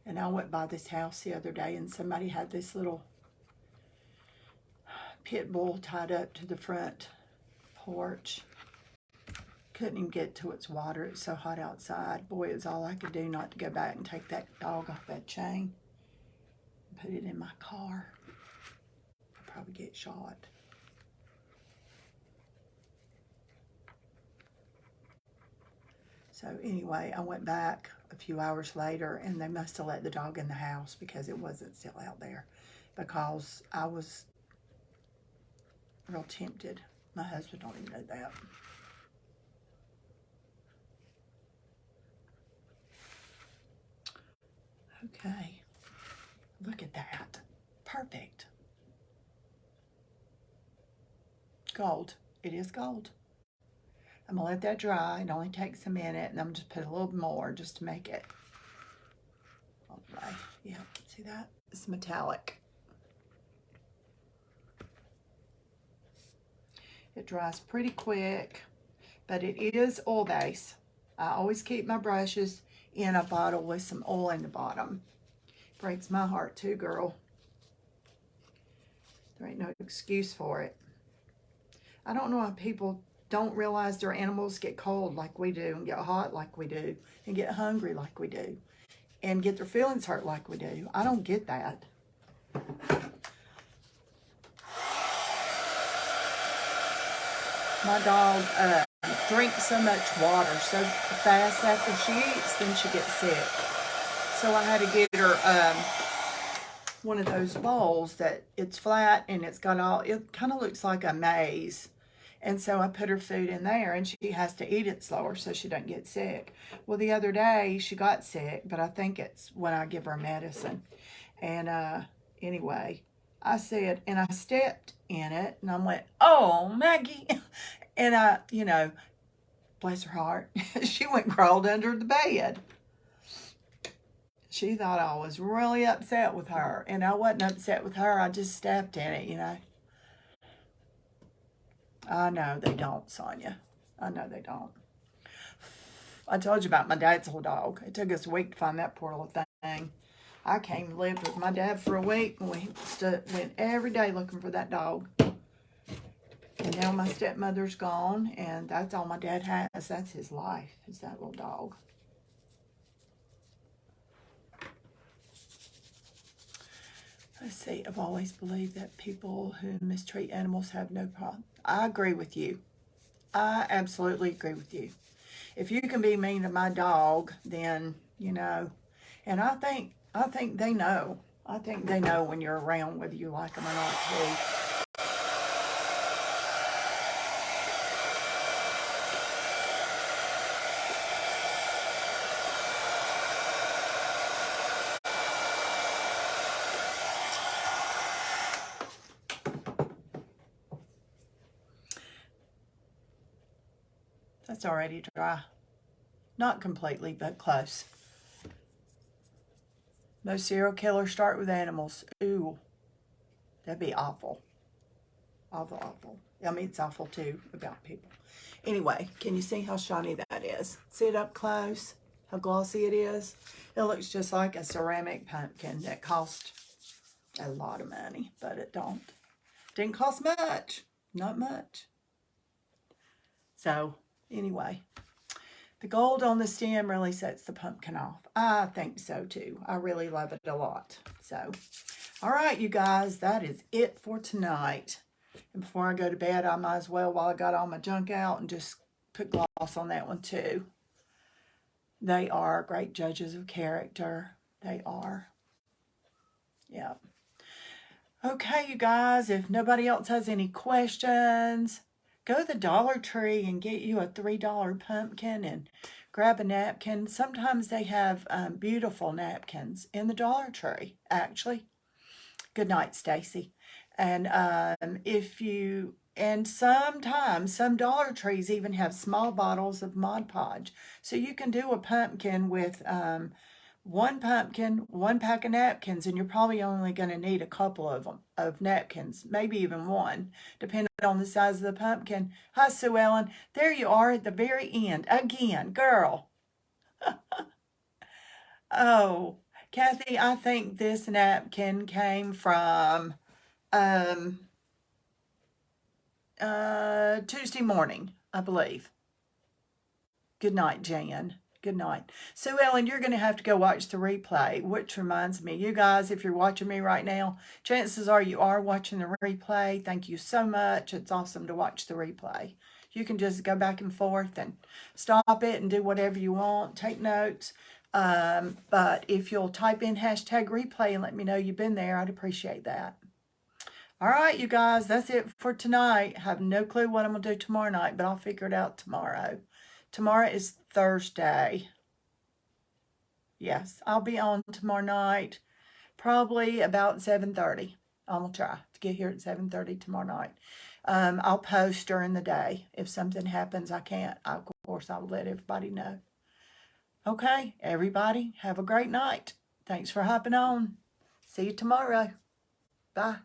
And I went by this house the other day and somebody had this little pit bull tied up to the front porch. Couldn't even get to its water. It's so hot outside. Boy, it was all I could do not to go back and take that dog off that chain and put it in my car. I probably get shot. So anyway, I went back a few hours later, and they must have let the dog in the house because it wasn't still out there, because I was real tempted. My husband don't even know that. Okay, look at that. Perfect. Gold. It is gold. I'm going to let that dry. It only takes a minute, and I'm just put a little more just to make it all dry. Yeah, see that? It's metallic. It dries pretty quick, but it is oil base. I always keep my brushes in a bottle with some oil in the bottom. Breaks my heart too, girl. There ain't no excuse for it. I don't know why people don't realize their animals get cold like we do, and get hot like we do, and get hungry like we do, and get their feelings hurt like we do. I don't get that. My dog drinks so much water so fast after she eats, then she gets sick. So I had to get her one of those bowls that it's flat and it's got all, it kind of looks like a maze. And so I put her food in there, and she has to eat it slower so she doesn't get sick. Well, the other day she got sick, but I think it's when I give her medicine. And anyway, I said, and I stepped in it, and I went, "Oh, Maggie." And I, you know, bless her heart, she went and crawled under the bed. She thought I was really upset with her, and I wasn't upset with her. I just stepped in it, you know. I know they don't, Sonia. I know they don't. I told you about my dad's old dog. It took us a week to find that poor little thing. I came and lived with my dad for a week, and we went every day looking for that dog. And now my stepmother's gone, and that's all my dad has. That's his life, is that little dog. Let's see, I've always believed that people who mistreat animals have no problem. I agree with you. I absolutely agree with you. If you can be mean to my dog, then, you know, and I think they know. I think they know when you're around, whether you like them or not, too. That's already dry. Not completely, but close. Most serial killers start with animals. Ooh, that'd be awful. Awful, awful. I mean, it's awful too about people. Anyway, can you see how shiny that is? See it up close? How glossy it is? It looks just like a ceramic pumpkin that cost a lot of money, but it don't. Didn't cost much. Not much. So, anyway, the gold on the stem really sets the pumpkin off. I think so too. I really love it a lot. So, all right, you guys, that is it for tonight. And before I go to bed, I might as well, while I got all my junk out, and just put gloss on that one too. They are great judges of character. They are. Yeah. Okay, you guys, if nobody else has any questions, go to the Dollar Tree and get you a $3 pumpkin and grab a napkin. Sometimes they have beautiful napkins in the Dollar Tree, actually. Good night, Stacy. And and sometimes some Dollar Trees even have small bottles of Mod Podge. So you can do a pumpkin with one pumpkin, one pack of napkins, and you're probably only going to need a couple of them, of napkins, maybe even one, depending on the size of the pumpkin. Hi, Sue Ellen. There you are at the very end. Again, girl. Oh, Kathy, I think this napkin came from Tuesday morning, I believe. Good night, Jan. Good night. Sue Ellen, you're going to have to go watch the replay, which reminds me, you guys, if you're watching me right now, chances are you are watching the replay. Thank you so much. It's awesome to watch the replay. You can just go back and forth and stop it and do whatever you want, take notes. But if you'll type in hashtag replay and let me know you've been there, I'd appreciate that. All right, you guys, that's it for tonight. I have no clue what I'm going to do tomorrow night, but I'll figure it out tomorrow. Tomorrow is Thursday. Yes, I'll be on tomorrow night, probably about 7:30. I'm going to try to get here at 7:30 tomorrow night. I'll post during the day. If something happens, I can't, of course, I'll let everybody know. Okay, everybody, have a great night. Thanks for hopping on. See you tomorrow. Bye.